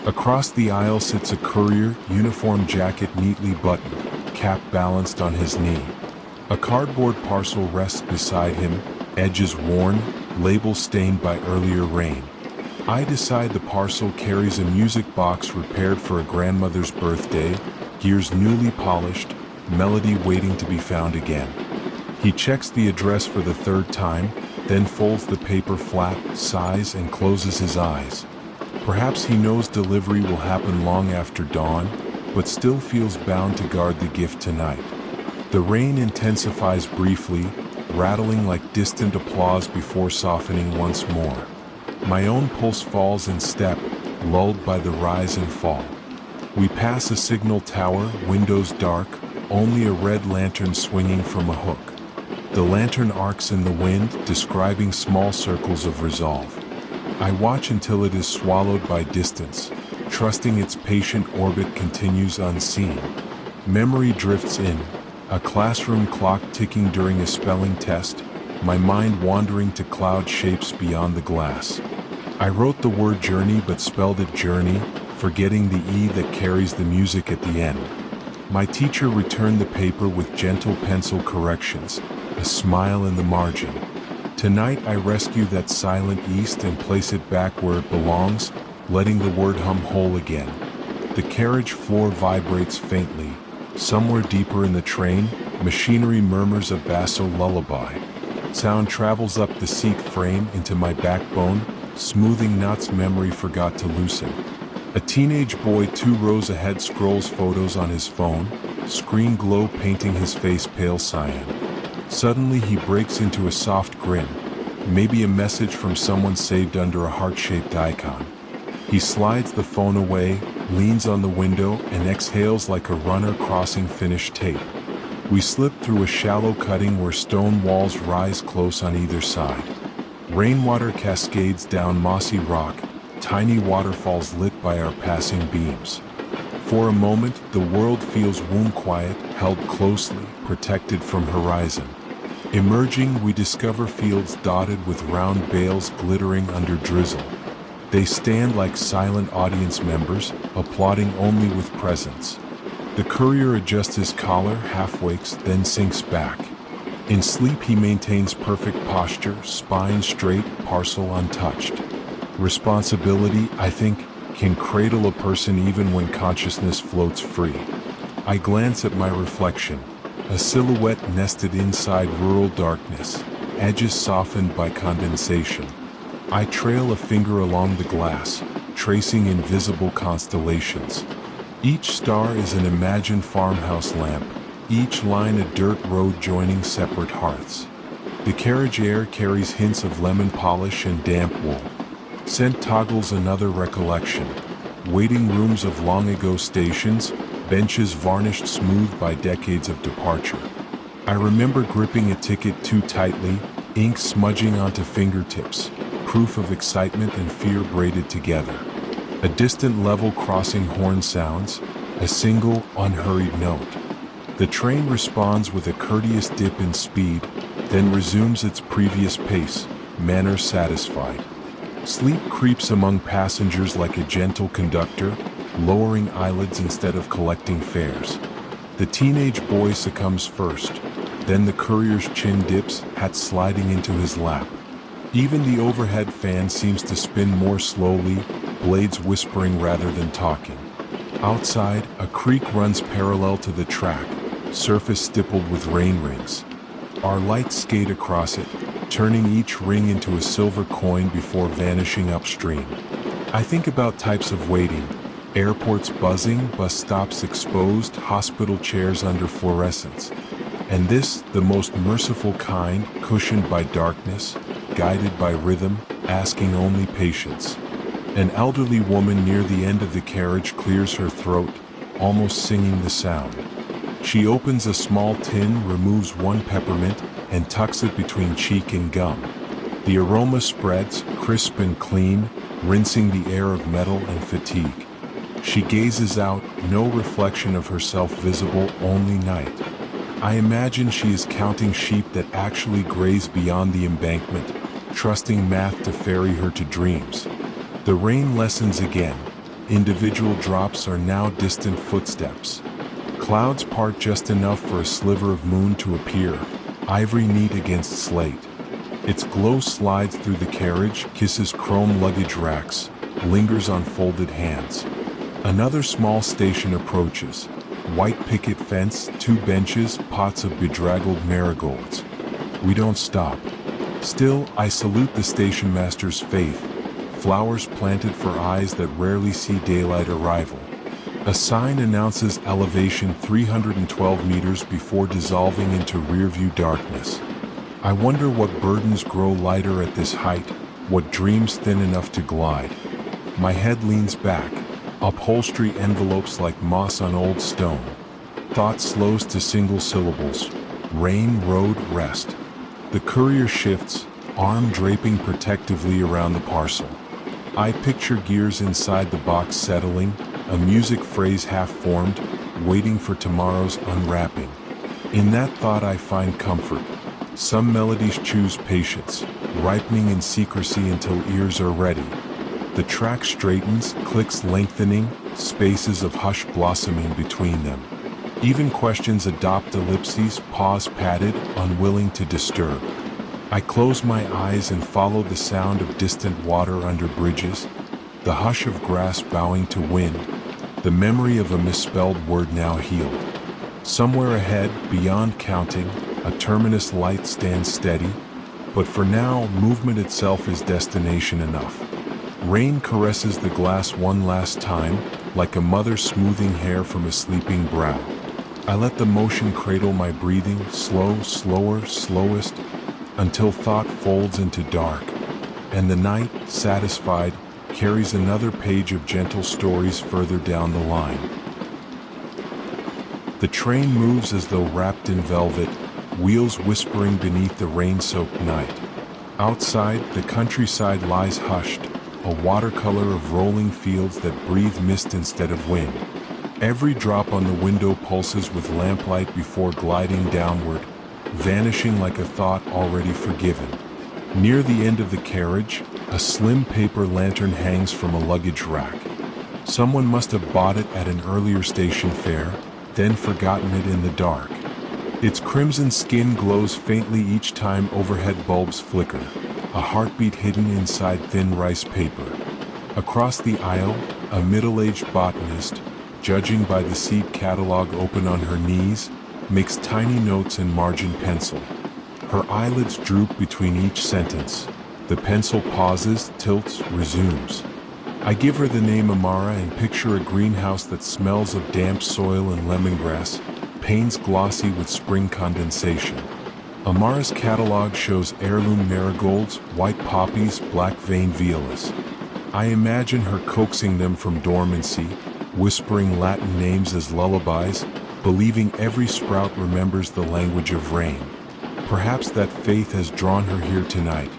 [SPEAKER 1] Across the aisle sits a courier, uniform jacket neatly buttoned, cap balanced on his knee. A cardboard parcel rests beside him, edges worn, label stained by earlier rain. I decide the parcel carries a music box repaired for a grandmother's birthday, gears newly polished, melody waiting to be found again. He checks the address for the third time, then folds the paper flat, sighs, and closes his eyes. Perhaps he knows delivery will happen long after dawn, but still feels bound to guard the gift tonight. The rain intensifies briefly, rattling like distant applause before softening once more. My own pulse falls in step, lulled by the rise and fall. We pass a signal tower, windows dark, only a red lantern swinging from a hook. The lantern arcs in the wind, describing small circles of resolve. I watch until it is swallowed by distance, trusting its patient orbit continues unseen. Memory drifts in, a classroom clock ticking during a spelling test, my mind wandering to cloud shapes beyond the glass. I wrote the word journey but spelled it journey, forgetting the E that carries the music at the end. My teacher returned the paper with gentle pencil corrections, a smile in the margin. Tonight I rescue that silent east and place it back where it belongs, letting the word hum whole again. The carriage floor vibrates faintly. Somewhere deeper in the train, machinery murmurs a basso lullaby. Sound travels up the seat frame into my backbone, smoothing knots memory forgot to loosen. A teenage boy 2 rows ahead scrolls photos on his phone, screen glow painting his face pale cyan. Suddenly he breaks into a soft grin, maybe a message from someone saved under a heart-shaped icon. He slides the phone away, leans on the window, and exhales like a runner crossing finished tape. We slip through a shallow cutting where stone walls rise close on either side. Rainwater cascades down mossy rock, tiny waterfalls lit by our passing beams. For a moment, the world feels womb quiet, held closely, protected from horizon. Emerging, we discover fields dotted with round bales glittering under drizzle. They stand like silent audience members, applauding only with presence. The courier adjusts his collar, half wakes, then sinks back. In sleep he maintains perfect posture, spine straight, parcel untouched. Responsibility, I think, can cradle a person even when consciousness floats free. I glance at my reflection, a silhouette nested inside rural darkness, edges softened by condensation. I trail a finger along the glass, tracing invisible constellations. Each star is an imagined farmhouse lamp, each line a dirt road joining separate hearths. The carriage air carries hints of lemon polish and damp wool. Scent toggles another recollection. Waiting rooms of long ago stations, benches varnished smooth by decades of departure. I remember gripping a ticket too tightly, ink smudging onto fingertips, proof of excitement and fear braided together. A distant level crossing horn sounds, a single, unhurried note. The train responds with a courteous dip in speed, then resumes its previous pace, manner satisfied. Sleep creeps among passengers like a gentle conductor, lowering eyelids instead of collecting fares. The teenage boy succumbs first, then the courier's chin dips, hat sliding into his lap. Even the overhead fan seems to spin more slowly, blades whispering rather than talking. Outside, a creek runs parallel to the track, surface stippled with rain rings. Our lights skate across it, turning each ring into a silver coin before vanishing upstream. I think about types of waiting, airports buzzing, bus stops exposed, hospital chairs under fluorescence. And this, the most merciful kind, cushioned by darkness, guided by rhythm, asking only patience. An elderly woman near the end of the carriage clears her throat, almost singing the sound. She opens a small tin, removes one peppermint, and tucks it between cheek and gum. The aroma spreads, crisp and clean, rinsing the air of metal and fatigue. She gazes out, no reflection of herself visible, only night. I imagine she is counting sheep that actually graze beyond the embankment, trusting math to ferry her to dreams. The rain lessens again. Individual drops are now distant footsteps. Clouds part just enough for a sliver of moon to appear, ivory neat against slate. Its glow slides through the carriage, kisses chrome luggage racks, lingers on folded hands. Another small station approaches. White picket fence, 2 benches, pots of bedraggled marigolds. We don't stop. Still, I salute the station master's faith. Flowers planted for eyes that rarely see daylight arrival. A sign announces elevation 312 meters before dissolving into rearview darkness. I wonder what burdens grow lighter at this height, what dreams thin enough to glide. My head leans back, upholstery envelopes like moss on old stone. Thought slows to single syllables. Rain, road, rest. The courier shifts, arm draping protectively around the parcel. I picture gears inside the box settling, a music phrase half-formed, waiting for tomorrow's unwrapping. In that thought I find comfort. Some melodies choose patience, ripening in secrecy until ears are ready. The track straightens, clicks lengthening, spaces of hush blossoming between them. Even questions adopt ellipses, pause padded, unwilling to disturb. I close my eyes and follow the sound of distant water under bridges, the hush of grass bowing to wind, the memory of a misspelled word now healed. Somewhere ahead, beyond counting, a terminus light stands steady, but for now, movement itself is destination enough. Rain caresses the glass one last time, like a mother smoothing hair from a sleeping brow. I let the motion cradle my breathing, slow, slower, slowest, until thought folds into dark, and the night, satisfied, carries another page of gentle stories further down the line. The train moves as though wrapped in velvet, wheels whispering beneath the rain-soaked night. Outside, the countryside lies hushed, a watercolor of rolling fields that breathe mist instead of wind. Every drop on the window pulses with lamplight before gliding downward, vanishing like a thought already forgiven. Near the end of the carriage, a slim paper lantern hangs from a luggage rack. Someone must have bought it at an earlier station fare, then forgotten it in the dark. Its crimson skin glows faintly each time overhead bulbs flicker, a heartbeat hidden inside thin rice paper. Across the aisle, a middle-aged botanist, judging by the seed catalog open on her knees, makes tiny notes in margin pencil. Her eyelids droop between each sentence. The pencil pauses, tilts, resumes. I give her the name Amara and picture a greenhouse that smells of damp soil and lemongrass, panes glossy with spring condensation. Amara's catalog shows heirloom marigolds, white poppies, black vein violas. I imagine her coaxing them from dormancy, whispering Latin names as lullabies, believing every sprout remembers the language of rain. Perhaps that faith has drawn her here tonight,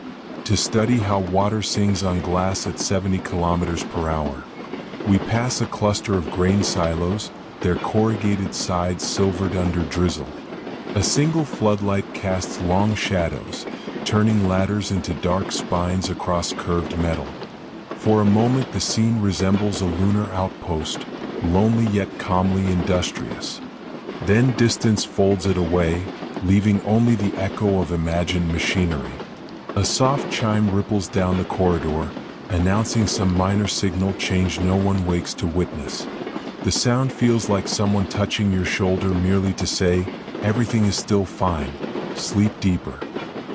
[SPEAKER 1] to study how water sings on glass at 70 kilometers per hour. We pass a cluster of grain silos, their corrugated sides silvered under drizzle. A single floodlight casts long shadows, turning ladders into dark spines across curved metal. For a moment the scene resembles a lunar outpost, lonely yet calmly industrious. Then distance folds it away, leaving only the echo of imagined machinery. A soft chime ripples down the corridor, announcing some minor signal change no one wakes to witness. The sound feels like someone touching your shoulder merely to say, everything is still fine, sleep deeper.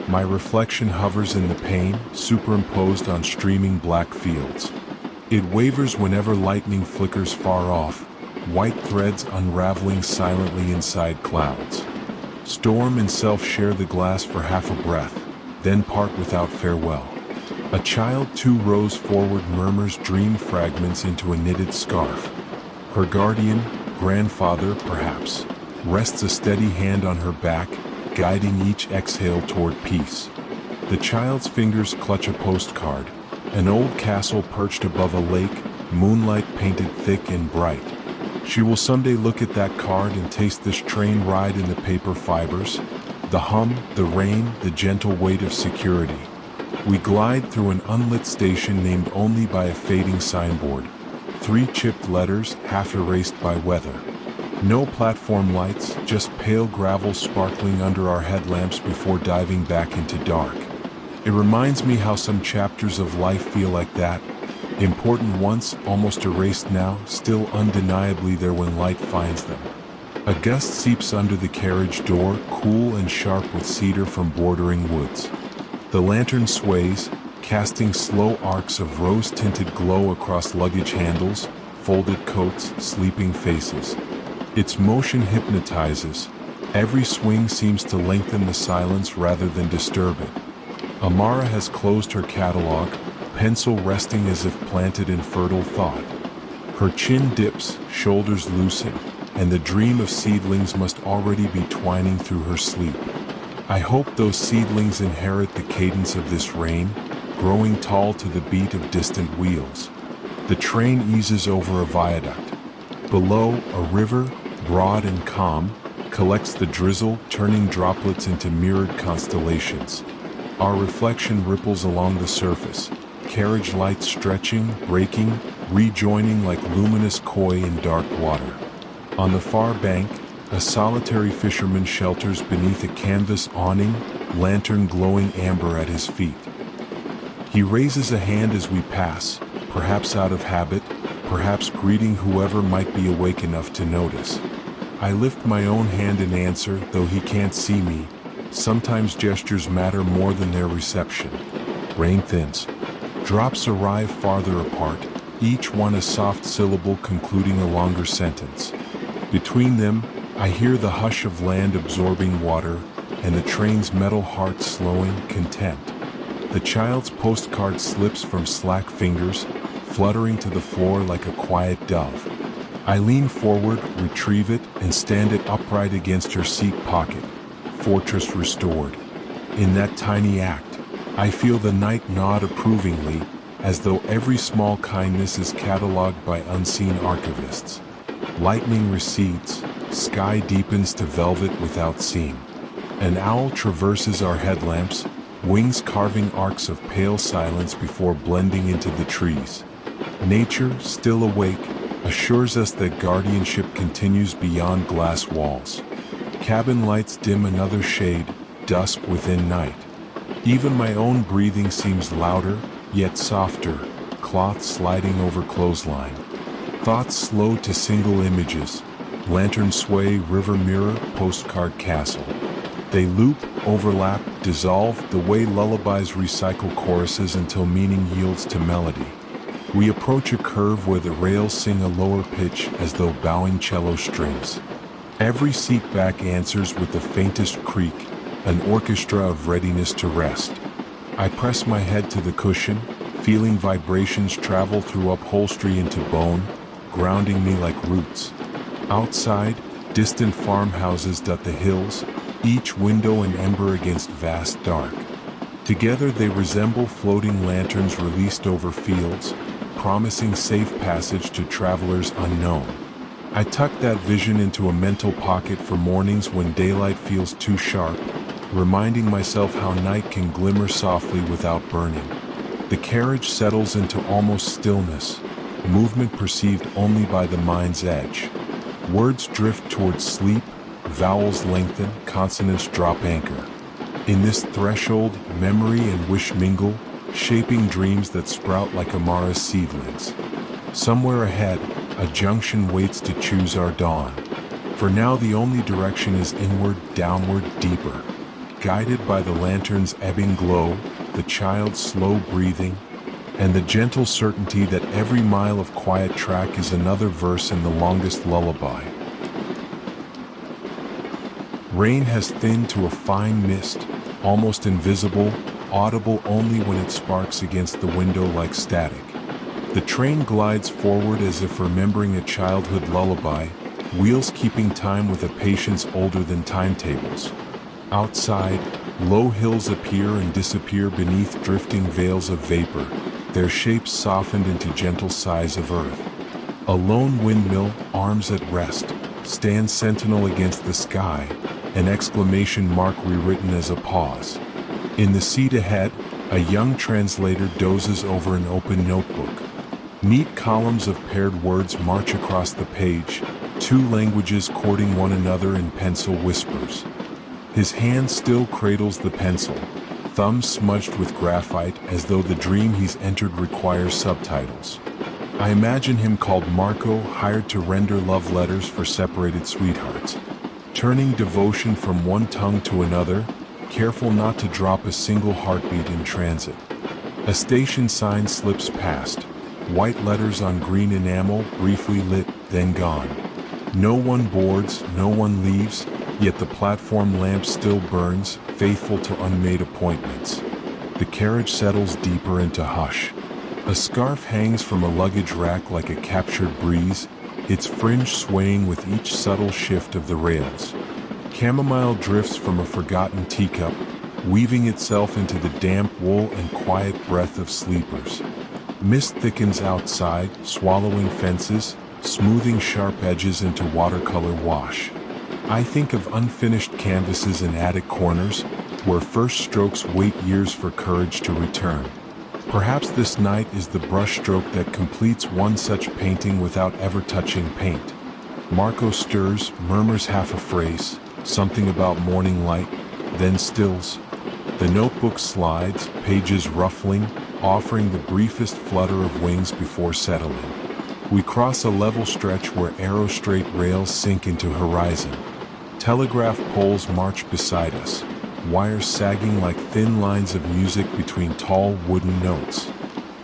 [SPEAKER 1] My reflection hovers in the pane, superimposed on streaming black fields. It wavers whenever lightning flickers far off, white threads unraveling silently inside clouds. Storm and self share the glass for half a breath, then part without farewell. A child 2 rows forward murmurs dream fragments into a knitted scarf. Her guardian, grandfather perhaps, rests a steady hand on her back, guiding each exhale toward peace. The child's fingers clutch a postcard, an old castle perched above a lake, moonlight painted thick and bright. She will someday look at that card and taste this train ride in the paper fibers, the hum, the rain, the gentle weight of security. We glide through an unlit station named only by a fading signboard, 3 chipped letters half erased by weather. No platform lights, just pale gravel sparkling under our headlamps before diving back into dark. It reminds me how some chapters of life feel like that, important once, almost erased now, still undeniably there when light finds them. A gust seeps under the carriage door, cool and sharp with cedar from bordering woods. The lantern sways, casting slow arcs of rose-tinted glow across luggage handles, folded coats, sleeping faces. Its motion hypnotizes. Every swing seems to lengthen the silence rather than disturb it. Amara has closed her catalog, pencil resting as if planted in fertile thought. Her chin dips, shoulders loosen, and the dream of seedlings must already be twining through her sleep. I hope those seedlings inherit the cadence of this rain, growing tall to the beat of distant wheels. The train eases over a viaduct. Below, a river, broad and calm, collects the drizzle, turning droplets into mirrored constellations. Our reflection ripples along the surface, carriage lights stretching, breaking, rejoining like luminous koi in dark water. On the far bank, a solitary fisherman shelters beneath a canvas awning, lantern glowing amber at his feet. He raises a hand as we pass, perhaps out of habit, perhaps greeting whoever might be awake enough to notice. I lift my own hand in answer, though he can't see me. Sometimes gestures matter more than their reception. Rain thins. Drops arrive farther apart, each one a soft syllable concluding a longer sentence. Between them, I hear the hush of land absorbing water, and the train's metal heart slowing, content. The child's postcard slips from slack fingers, fluttering to the floor like a quiet dove. I lean forward, retrieve it, and stand it upright against her seat pocket, fortress restored. In that tiny act, I feel the night nod approvingly, as though every small kindness is catalogued by unseen archivists. Lightning recedes, sky deepens to velvet without seam. An owl traverses our headlamps, wings carving arcs of pale silence before blending into the trees. Nature, still awake, assures us that guardianship continues beyond glass walls. Cabin lights dim another shade, dusk within night. Even my own breathing seems louder, yet softer, cloth sliding over clothesline. Thoughts slow to single images, lantern sway, river mirror, postcard castle. They loop, overlap, dissolve, the way lullabies recycle choruses until meaning yields to melody. We approach a curve where the rails sing a lower pitch as though bowing cello strings. Every seat back answers with the faintest creak, an orchestra of readiness to rest. I press my head to the cushion, feeling vibrations travel through upholstery into bone, grounding me like roots. Outside, distant farmhouses dot the hills, each window an ember against vast dark. Together they resemble floating lanterns released over fields, promising safe passage to travelers unknown. I tuck that vision into a mental pocket for mornings when daylight feels too sharp, reminding myself how night can glimmer softly without burning. The carriage settles into almost stillness, movement perceived only by the mind's edge. Words drift towards sleep, vowels lengthen, consonants drop anchor. In this threshold, memory and wish mingle, shaping dreams that sprout like Amara's seedlings. Somewhere ahead, a junction waits to choose our dawn. For now the only direction is inward, downward, deeper. Guided by the lantern's ebbing glow, the child's slow breathing, and the gentle certainty that every mile of quiet track is another verse in the longest lullaby. Rain has thinned to a fine mist, almost invisible, audible only when it sparks against the window like static. The train glides forward as if remembering a childhood lullaby, wheels keeping time with a patience older than timetables. Outside, low hills appear and disappear beneath drifting veils of vapor, their shapes softened into gentle sighs of earth. A lone windmill, arms at rest, stands sentinel against the sky, an exclamation mark rewritten as a pause. In the seat ahead, a young translator dozes over an open notebook. Neat columns of paired words march across the page, two languages courting one another in pencil whispers. His hand still cradles the pencil, thumb smudged with graphite as though the dream he's entered requires subtitles. I imagine him called Marco, hired to render love letters for separated sweethearts. Turning devotion from one tongue to another, careful not to drop a single heartbeat in transit. A station sign slips past, white letters on green enamel, briefly lit, then gone. No one boards, no one leaves, yet the platform lamp still burns, faithful to unmade appointments. The carriage settles deeper into hush. A scarf hangs from a luggage rack like a captured breeze, its fringe swaying with each subtle shift of the rails. Chamomile drifts from a forgotten teacup, weaving itself into the damp wool and quiet breath of sleepers. Mist thickens outside, swallowing fences, smoothing sharp edges into watercolor wash. I think of unfinished canvases in attic corners, where first strokes wait years for courage to return. Perhaps this night is the brushstroke that completes one such painting without ever touching paint. Marco stirs, murmurs half a phrase, something about morning light, then stills. The notebook slides, pages ruffling, offering the briefest flutter of wings before settling. We cross a level stretch where arrow-straight rails sink into horizon. Telegraph poles march beside us, wires sagging like thin lines of music between tall wooden notes.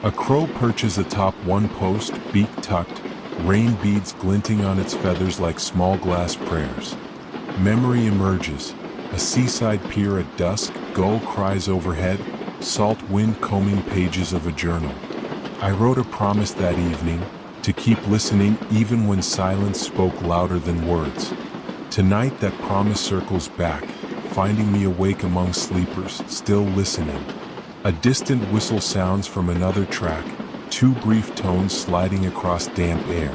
[SPEAKER 1] A crow perches atop one post, beak tucked, rain beads glinting on its feathers like small glass prayers. Memory emerges, a seaside pier at dusk, gull cries overhead, salt wind combing pages of a journal. I wrote a promise that evening, to keep listening even when silence spoke louder than words. Tonight that promise circles back, finding me awake among sleepers, still listening. A distant whistle sounds from another track, two brief tones sliding across damp air.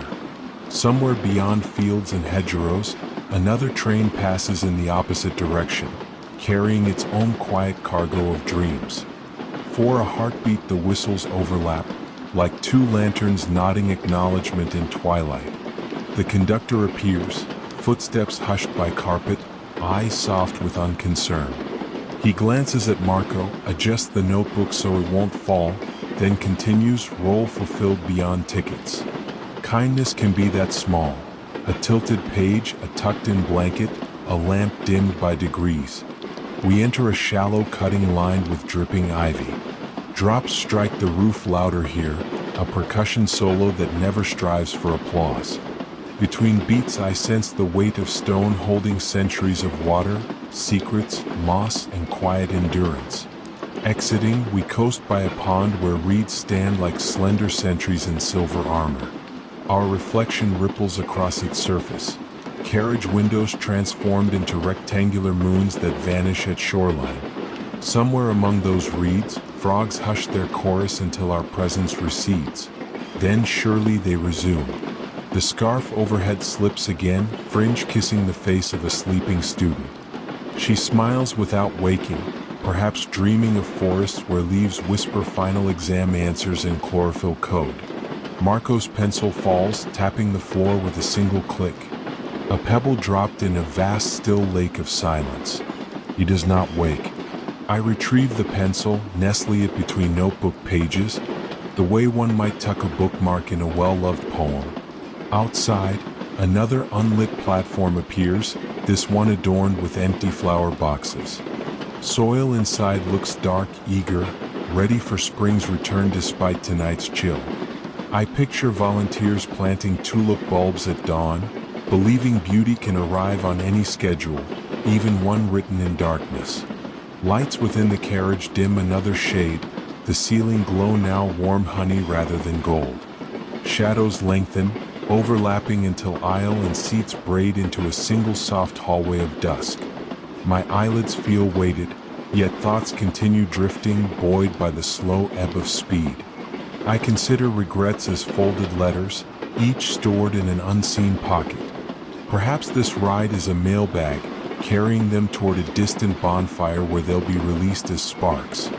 [SPEAKER 1] Somewhere beyond fields and hedgerows, another train passes in the opposite direction, carrying its own quiet cargo of dreams. For a heartbeat the whistles overlap, like two lanterns nodding acknowledgement in twilight. The conductor appears, footsteps hushed by carpet, eyes soft with unconcern. He glances at Marco, adjusts the notebook so it won't fall, then continues, role fulfilled beyond tickets. Kindness can be that small. A tilted page, a tucked-in blanket, a lamp dimmed by degrees. We enter a shallow cutting lined with dripping ivy. Drops strike the roof louder here, a percussion solo that never strives for applause. Between beats I sense the weight of stone holding centuries of water, secrets, moss, and quiet endurance. Exiting, we coast by a pond where reeds stand like slender sentries in silver armor. Our reflection ripples across its surface. Carriage windows transformed into rectangular moons that vanish at shoreline. Somewhere among those reeds, frogs hush their chorus until our presence recedes. Then surely they resume. The scarf overhead slips again, fringe kissing the face of a sleeping student. She smiles without waking, perhaps dreaming of forests where leaves whisper final exam answers in chlorophyll code. Marco's pencil falls, tapping the floor with a single click. A pebble dropped in a vast still lake of silence. He does not wake. I retrieve the pencil, nestling it between notebook pages, the way one might tuck a bookmark in a well-loved poem. Outside, another unlit platform appears, this one adorned with empty flower boxes. Soil inside looks dark, eager, ready for spring's return despite tonight's chill. I picture volunteers planting tulip bulbs at dawn, believing beauty can arrive on any schedule, even one written in darkness. Lights within the carriage dim another shade, the ceiling glow now warm honey rather than gold. Shadows lengthen, overlapping until aisle and seats braid into a single soft hallway of dusk. My eyelids feel weighted, yet thoughts continue drifting, buoyed by the slow ebb of speed. I consider regrets as folded letters, each stored in an unseen pocket. Perhaps this ride is a mailbag, carrying them toward a distant bonfire where they'll be released as sparks.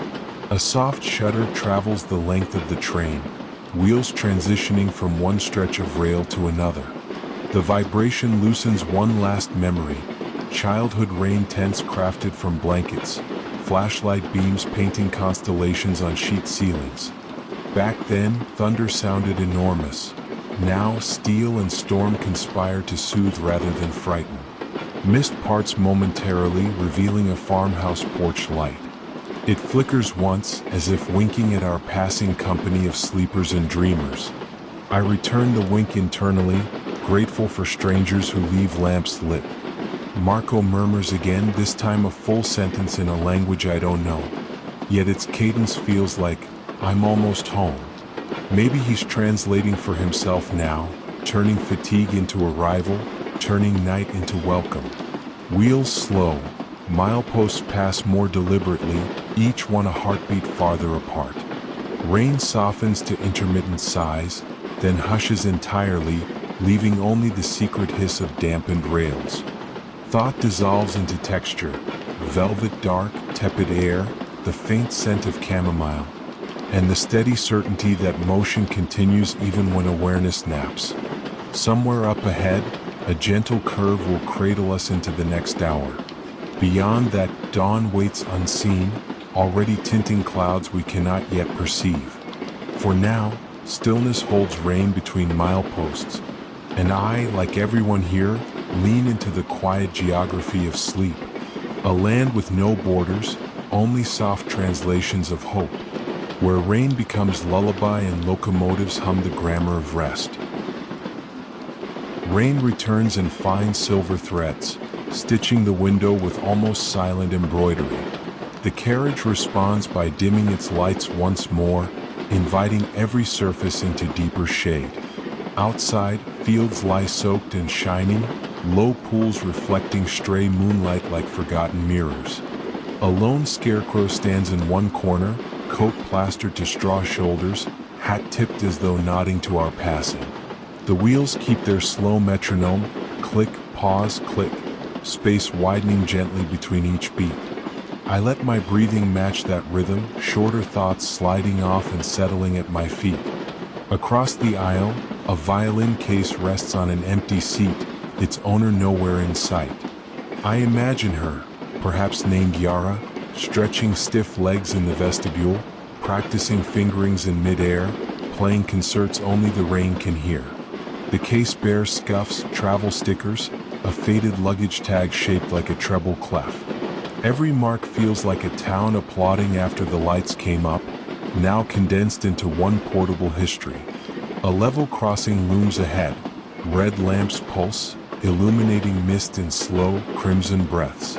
[SPEAKER 1] A soft shudder travels the length of the train, wheels transitioning from one stretch of rail to another. The vibration loosens one last memory, childhood rain tents crafted from blankets, flashlight beams painting constellations on sheet ceilings. Back then, thunder sounded enormous. Now, steel and storm conspire to soothe rather than frighten. Mist parts momentarily, revealing a farmhouse porch light. It flickers once, as if winking at our passing company of sleepers and dreamers. I return the wink internally, grateful for strangers who leave lamps lit. Marco murmurs again, this time a full sentence in a language I don't know. Yet its cadence feels like, I'm almost home. Maybe he's translating for himself now, turning fatigue into arrival, turning night into welcome. Wheels slow, mileposts pass more deliberately, each one a heartbeat farther apart. Rain softens to intermittent sighs, then hushes entirely, leaving only the secret hiss of dampened rails. Thought dissolves into texture, velvet dark, tepid air, the faint scent of chamomile, and the steady certainty that motion continues even when awareness naps. Somewhere up ahead, a gentle curve will cradle us into the next hour. Beyond that, dawn waits unseen, already tinting clouds we cannot yet perceive. For now, stillness holds reign between mileposts, and I, like everyone here, lean into the quiet geography of sleep. A land with no borders, only soft translations of hope, where rain becomes lullaby and locomotives hum the grammar of rest. Rain returns in fine silver threads, stitching the window with almost silent embroidery. The carriage responds by dimming its lights once more, inviting every surface into deeper shade. Outside, fields lie soaked and shining, low pools reflecting stray moonlight like forgotten mirrors. A lone scarecrow stands in one corner, coat plastered to straw shoulders, hat tipped as though nodding to our passing. The wheels keep their slow metronome, click, pause, click, space widening gently between each beat. I let my breathing match that rhythm, shorter thoughts sliding off and settling at my feet. Across the aisle, a violin case rests on an empty seat, its owner nowhere in sight. I imagine her, perhaps named Yara, stretching stiff legs in the vestibule, practicing fingerings in midair, playing concerts only the rain can hear. The case bears scuffs, travel stickers, a faded luggage tag shaped like a treble clef. Every mark feels like a town applauding after the lights came up, now condensed into one portable history. A level crossing looms ahead, red lamps pulse, illuminating mist in slow, crimson breaths.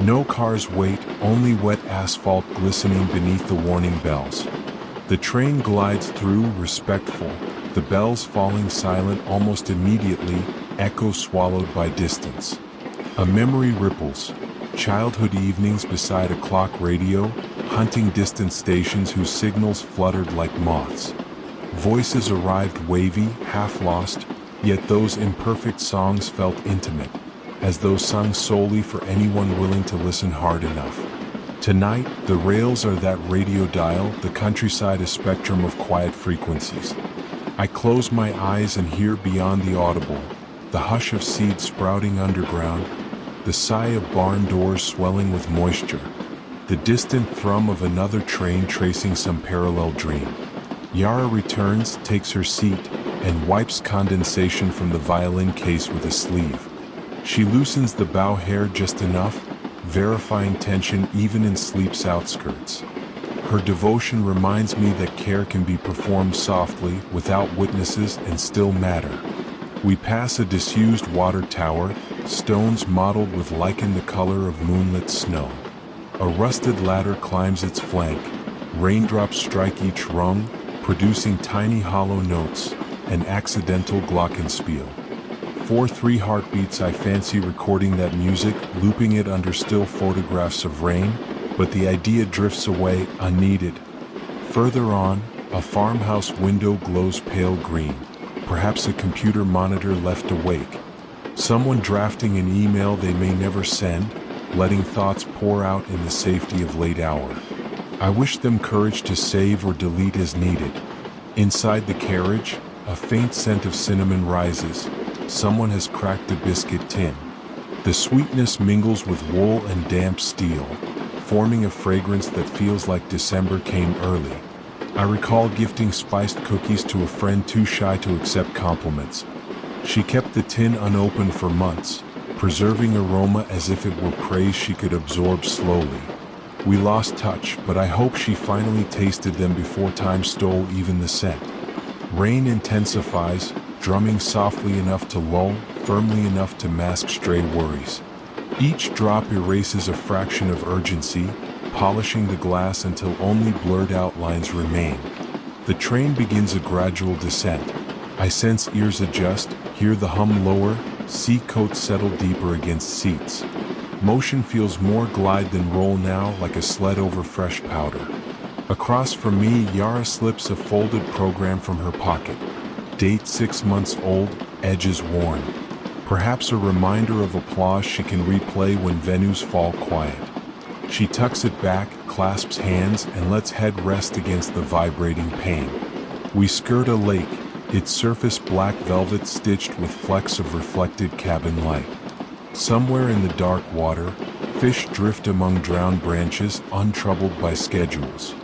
[SPEAKER 1] No cars wait, only wet asphalt glistening beneath the warning bells. The train glides through, respectful, the bells falling silent almost immediately, echo swallowed by distance. A memory ripples, childhood evenings beside a clock radio, hunting distant stations whose signals fluttered like moths. Voices arrived wavy, half lost, yet those imperfect songs felt intimate, as though sung solely for anyone willing to listen hard enough. Tonight, the rails are that radio dial, the countryside a spectrum of quiet frequencies. I close my eyes and hear beyond the audible, the hush of seeds sprouting underground, the sigh of barn doors swelling with moisture, the distant thrum of another train tracing some parallel dream. Yara returns, takes her seat, and wipes condensation from the violin case with a sleeve. She loosens the bow hair just enough, verifying tension even in sleep's outskirts. Her devotion reminds me that care can be performed softly, without witnesses, and still matter. We pass a disused water tower, stones mottled with lichen the color of moonlit snow. A rusted ladder climbs its flank, raindrops strike each rung, producing tiny hollow notes, an accidental glockenspiel. 4-3 heartbeats. I fancy recording that music, looping it under still photographs of rain, but the idea drifts away, unneeded. Further on, a farmhouse window glows pale green, perhaps a computer monitor left awake. Someone drafting an email they may never send, letting thoughts pour out in the safety of late hour. I wish them courage to save or delete as needed. Inside the carriage, a faint scent of cinnamon rises. Someone has cracked a biscuit tin. The sweetness mingles with wool and damp steel, forming a fragrance that feels like December came early. I recall gifting spiced cookies to a friend too shy to accept compliments. She kept the tin unopened for months, preserving aroma as if it were praise she could absorb slowly. We lost touch, but I hope she finally tasted them before time stole even the scent. Rain intensifies, drumming softly enough to lull, firmly enough to mask stray worries. Each drop erases a fraction of urgency, polishing the glass until only blurred outlines remain. The train begins a gradual descent. I sense ears adjust, hear the hum lower, see coats settle deeper against seats. Motion feels more glide than roll now, like a sled over fresh powder. Across from me, Yara slips a folded program from her pocket. Date 6 months old, edges worn. Perhaps a reminder of applause she can replay when venues fall quiet. She tucks it back, clasps hands, and lets head rest against the vibrating pane. We skirt a lake, its surface black velvet stitched with flecks of reflected cabin light. Somewhere in the dark water, fish drift among drowned branches, untroubled by schedules.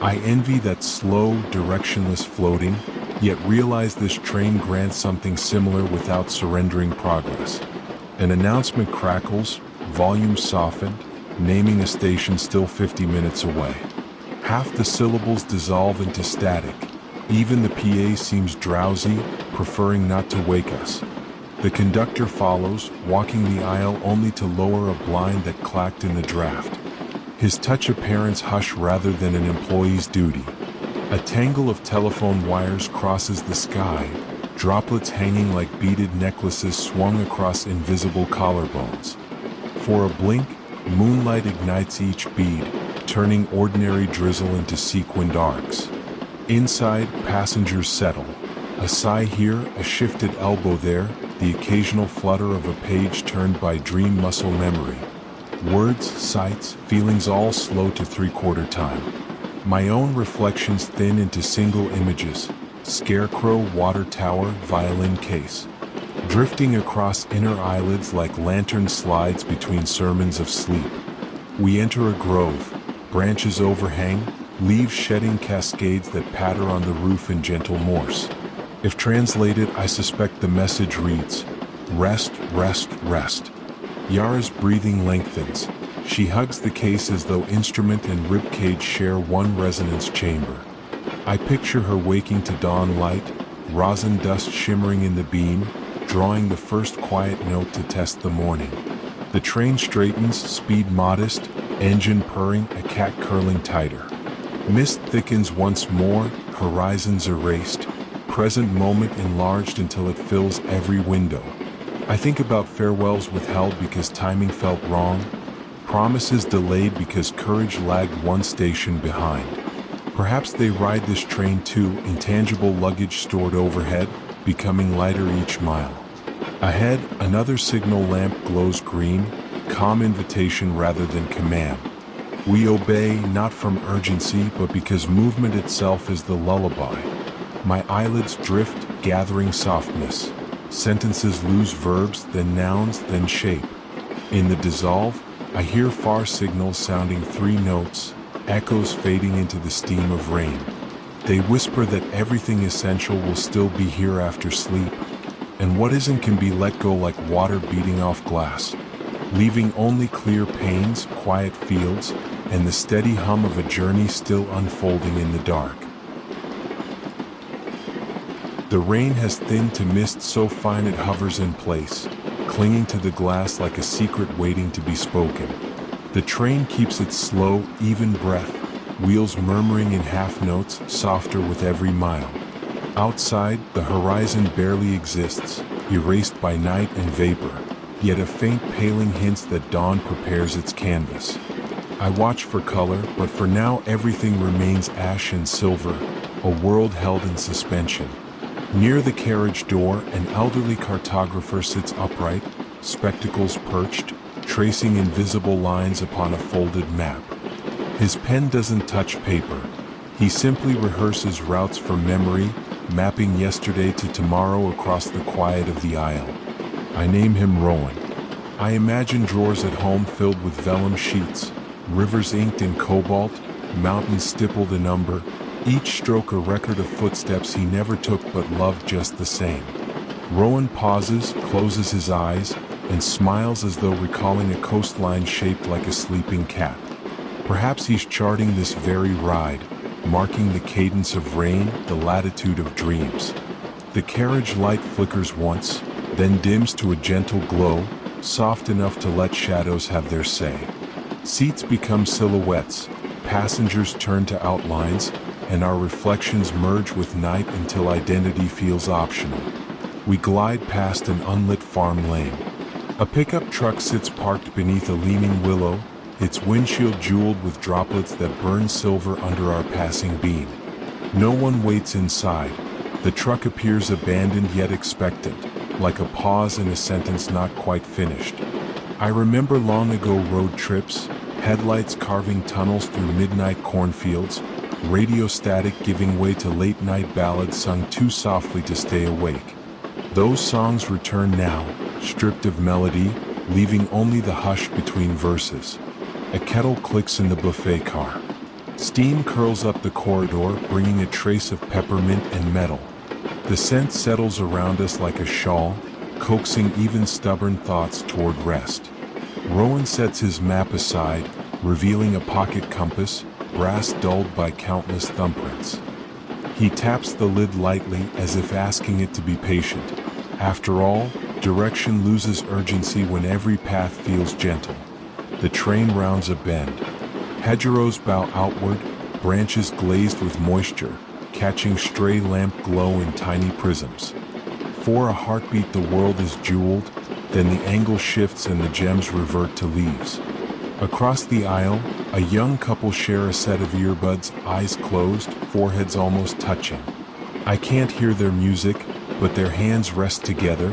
[SPEAKER 1] I envy that slow, directionless floating, yet realize this train grants something similar without surrendering progress. An announcement crackles, volume softened, naming a station still 50 minutes away. Half the syllables dissolve into static. Even the PA seems drowsy, preferring not to wake us. The conductor follows, walking the aisle only to lower a blind that clacked in the draft. His touch a parent's hush rather than an employee's duty. A tangle of telephone wires crosses the sky, droplets hanging like beaded necklaces swung across invisible collarbones. For a blink, moonlight ignites each bead, turning ordinary drizzle into sequined arcs. Inside, passengers settle. A sigh here, a shifted elbow there, the occasional flutter of a page turned by dream muscle memory. Words, sights, feelings all slow to three-quarter time. My own reflections thin into single images. Scarecrow, water tower, violin case. Drifting across inner eyelids like lantern slides between sermons of sleep. We enter a grove. Branches overhang, leaves shedding cascades that patter on the roof in gentle Morse. If translated, I suspect the message reads, "Rest, rest, rest." Yara's breathing lengthens. She hugs the case as though instrument and ribcage share one resonance chamber. I picture her waking to dawn light, rosin dust shimmering in the beam, drawing the first quiet note to test the morning. The train straightens, speed modest, engine purring, a cat curling tighter. Mist thickens once more, horizons erased, present moment enlarged until it fills every window. I think about farewells withheld because timing felt wrong, promises delayed because courage lagged one station behind. Perhaps they ride this train too, intangible luggage stored overhead, becoming lighter each mile. Ahead, another signal lamp glows green, calm invitation rather than command. We obey not from urgency, but because movement itself is the lullaby. My eyelids drift, gathering softness. Sentences lose verbs, then nouns, then shape. In the dissolve, I hear far signals sounding three notes, echoes fading into the steam of rain. They whisper that everything essential will still be here after sleep, and what isn't can be let go like water beating off glass, leaving only clear panes, quiet fields, and the steady hum of a journey still unfolding in the dark. The rain has thinned to mist so fine it hovers in place, clinging to the glass like a secret waiting to be spoken. The train keeps its slow, even breath, wheels murmuring in half notes, softer with every mile. Outside, the horizon barely exists, erased by night and vapor, yet a faint paling hints that dawn prepares its canvas. I watch for color, but for now everything remains ash and silver, a world held in suspension. Near the carriage door, an elderly cartographer sits upright, spectacles perched, tracing invisible lines upon a folded map. His pen doesn't touch paper. He simply rehearses routes from memory, mapping yesterday to tomorrow across the quiet of the aisle. I name him Rowan. I imagine drawers at home filled with vellum sheets, rivers inked in cobalt, mountains stippled in umber, each stroke a record of footsteps he never took but loved just the same. Rowan pauses, closes his eyes, and smiles as though recalling a coastline shaped like a sleeping cat. Perhaps he's charting this very ride, marking the cadence of rain, the latitude of dreams. The carriage light flickers once, then dims to a gentle glow, soft enough to let shadows have their say. Seats become silhouettes, passengers turn to outlines, and our reflections merge with night until identity feels optional. We glide past an unlit farm lane. A pickup truck sits parked beneath a leaning willow, its windshield jeweled with droplets that burn silver under our passing beam. No one waits inside. The truck appears abandoned yet expectant, like a pause in a sentence not quite finished. I remember long ago road trips, headlights carving tunnels through midnight cornfields, radio static giving way to late-night ballads sung too softly to stay awake. Those songs return now, stripped of melody, leaving only the hush between verses. A kettle clicks in the buffet car. Steam curls up the corridor, bringing a trace of peppermint and metal. The scent settles around us like a shawl, coaxing even stubborn thoughts toward rest. Rowan sets his map aside, revealing a pocket compass, brass dulled by countless thumbprints. He taps the lid lightly as if asking it to be patient. After all, direction loses urgency when every path feels gentle. The train rounds a bend. Hedgerows bow outward, branches glazed with moisture, catching stray lamp glow in tiny prisms. For a heartbeat the world is jeweled, then the angle shifts and the gems revert to leaves. Across the aisle, a young couple share a set of earbuds, eyes closed, foreheads almost touching. I can't hear their music, but their hands rest together,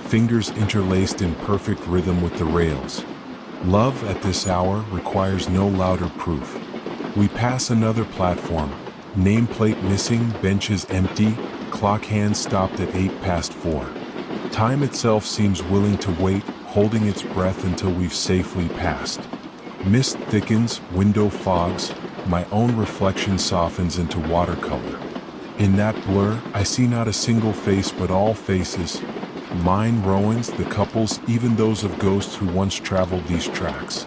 [SPEAKER 1] fingers interlaced in perfect rhythm with the rails. Love at this hour requires no louder proof. We pass another platform, nameplate missing, benches empty, clock hands stopped at 4:08. Time itself seems willing to wait, holding its breath until we've safely passed. Mist thickens, window fogs, my own reflection softens into watercolor. In that blur, I see not a single face but all faces. Mine, Rowan's, the couple's, even those of ghosts who once traveled these tracks.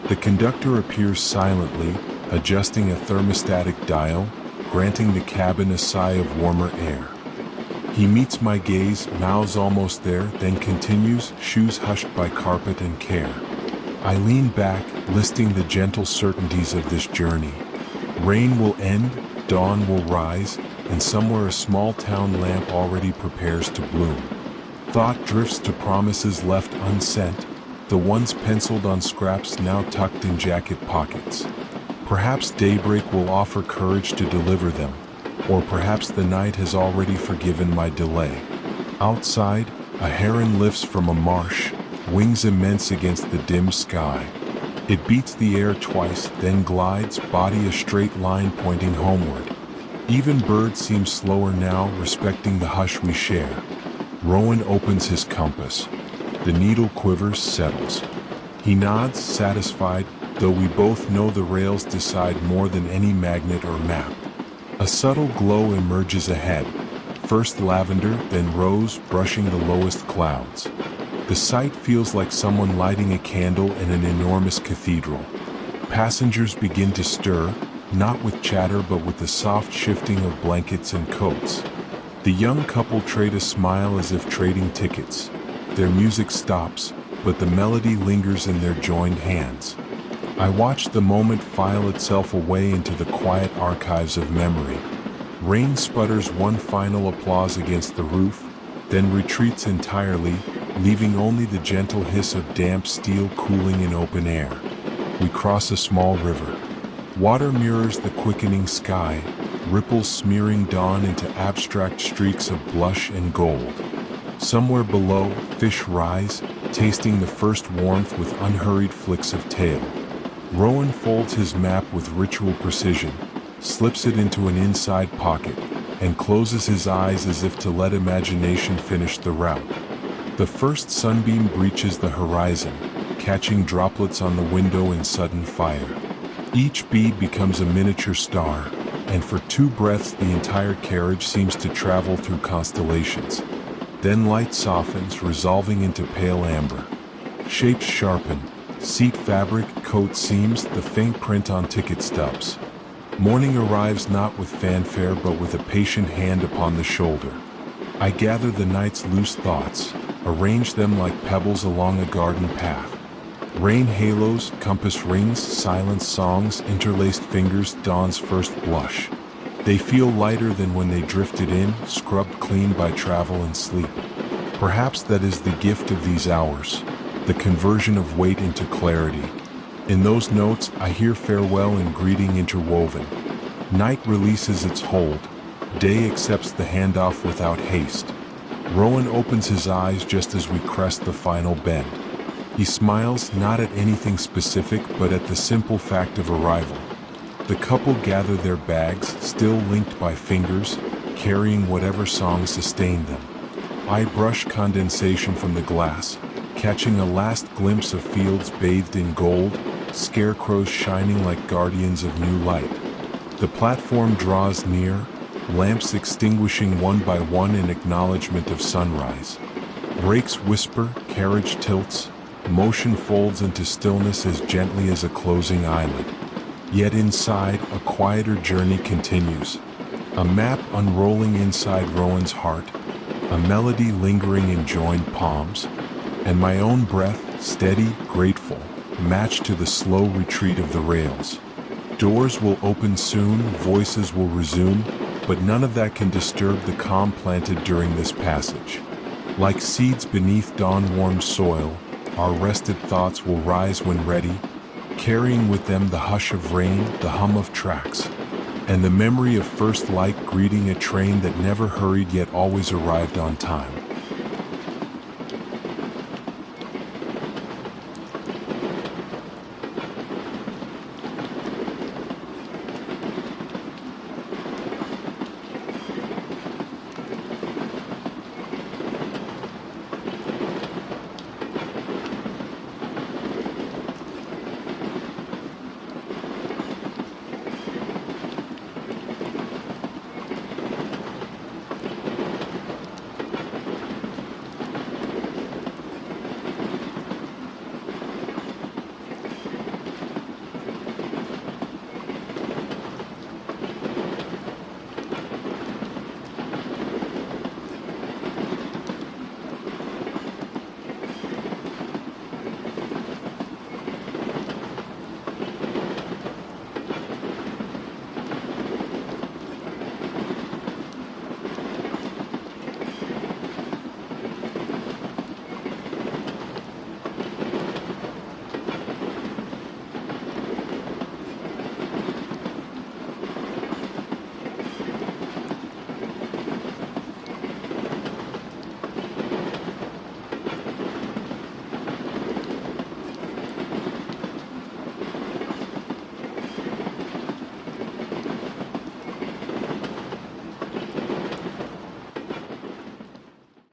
[SPEAKER 1] The conductor appears silently, adjusting a thermostatic dial, granting the cabin a sigh of warmer air. He meets my gaze, mouths almost there, then continues, shoes hushed by carpet and care. I lean back, listing the gentle certainties of this journey. Rain will end, dawn will rise, and somewhere a small town lamp already prepares to bloom. Thought drifts to promises left unsent, the ones penciled on scraps now tucked in jacket pockets. Perhaps daybreak will offer courage to deliver them, or perhaps the night has already forgiven my delay. Outside, a heron lifts from a marsh, wings immense against the dim sky. It beats the air twice, then glides, body a straight line pointing homeward. Even birds seem slower now, respecting the hush we share. Rowan opens his compass. The needle quivers, settles. He nods, satisfied, though we both know the rails decide more than any magnet or map. A subtle glow emerges ahead. First lavender, then rose, brushing the lowest clouds. The sight feels like someone lighting a candle in an enormous cathedral. Passengers begin to stir, not with chatter but with the soft shifting of blankets and coats. The young couple trade a smile as if trading tickets. Their music stops, but the melody lingers in their joined hands. I watch the moment file itself away into the quiet archives of memory. Rain sputters one final applause against the roof, then retreats entirely, leaving only the gentle hiss of damp steel cooling in open air. We cross a small river. Water mirrors the quickening sky, ripples smearing dawn into abstract streaks of blush and gold. Somewhere below, fish rise, tasting the first warmth with unhurried flicks of tail. Rowan folds his map with ritual precision, slips it into an inside pocket, and closes his eyes as if to let imagination finish the route. The first sunbeam breaches the horizon, catching droplets on the window in sudden fire. Each bead becomes a miniature star, and for 2 breaths the entire carriage seems to travel through constellations. Then light softens, resolving into pale amber. Shapes sharpen, seat fabric, coat seams, the faint print on ticket stubs. Morning arrives not with fanfare but with a patient hand upon the shoulder. I gather the night's loose thoughts, arrange them like pebbles along a garden path. Rain halos, compass rings, silence songs, interlaced fingers, dawn's first blush. They feel lighter than when they drifted in, scrubbed clean by travel and sleep. Perhaps that is the gift of these hours, the conversion of weight into clarity. In those notes, I hear farewell and greeting interwoven. Night releases its hold. Day accepts the handoff without haste. Rowan opens his eyes just as we crest the final bend. He smiles, not at anything specific, but at the simple fact of arrival. The couple gather their bags, still linked by fingers, carrying whatever song sustained them. I brush condensation from the glass, catching a last glimpse of fields bathed in gold, scarecrows shining like guardians of new light. The platform draws near, lamps extinguishing one by one in acknowledgement of sunrise. Brakes whisper, carriage tilts, motion folds into stillness as gently as a closing eyelid. Yet inside, a quieter journey continues. A map unrolling inside Rowan's heart, a melody lingering in joined palms, and my own breath, steady, grateful, matched to the slow retreat of the rails. Doors will open soon, voices will resume, but none of that can disturb the calm planted during this passage. Like seeds beneath dawn-warmed soil, our rested thoughts will rise when ready, carrying with them the hush of rain, the hum of tracks, and the memory of first light greeting a train that never hurried yet always arrived on time.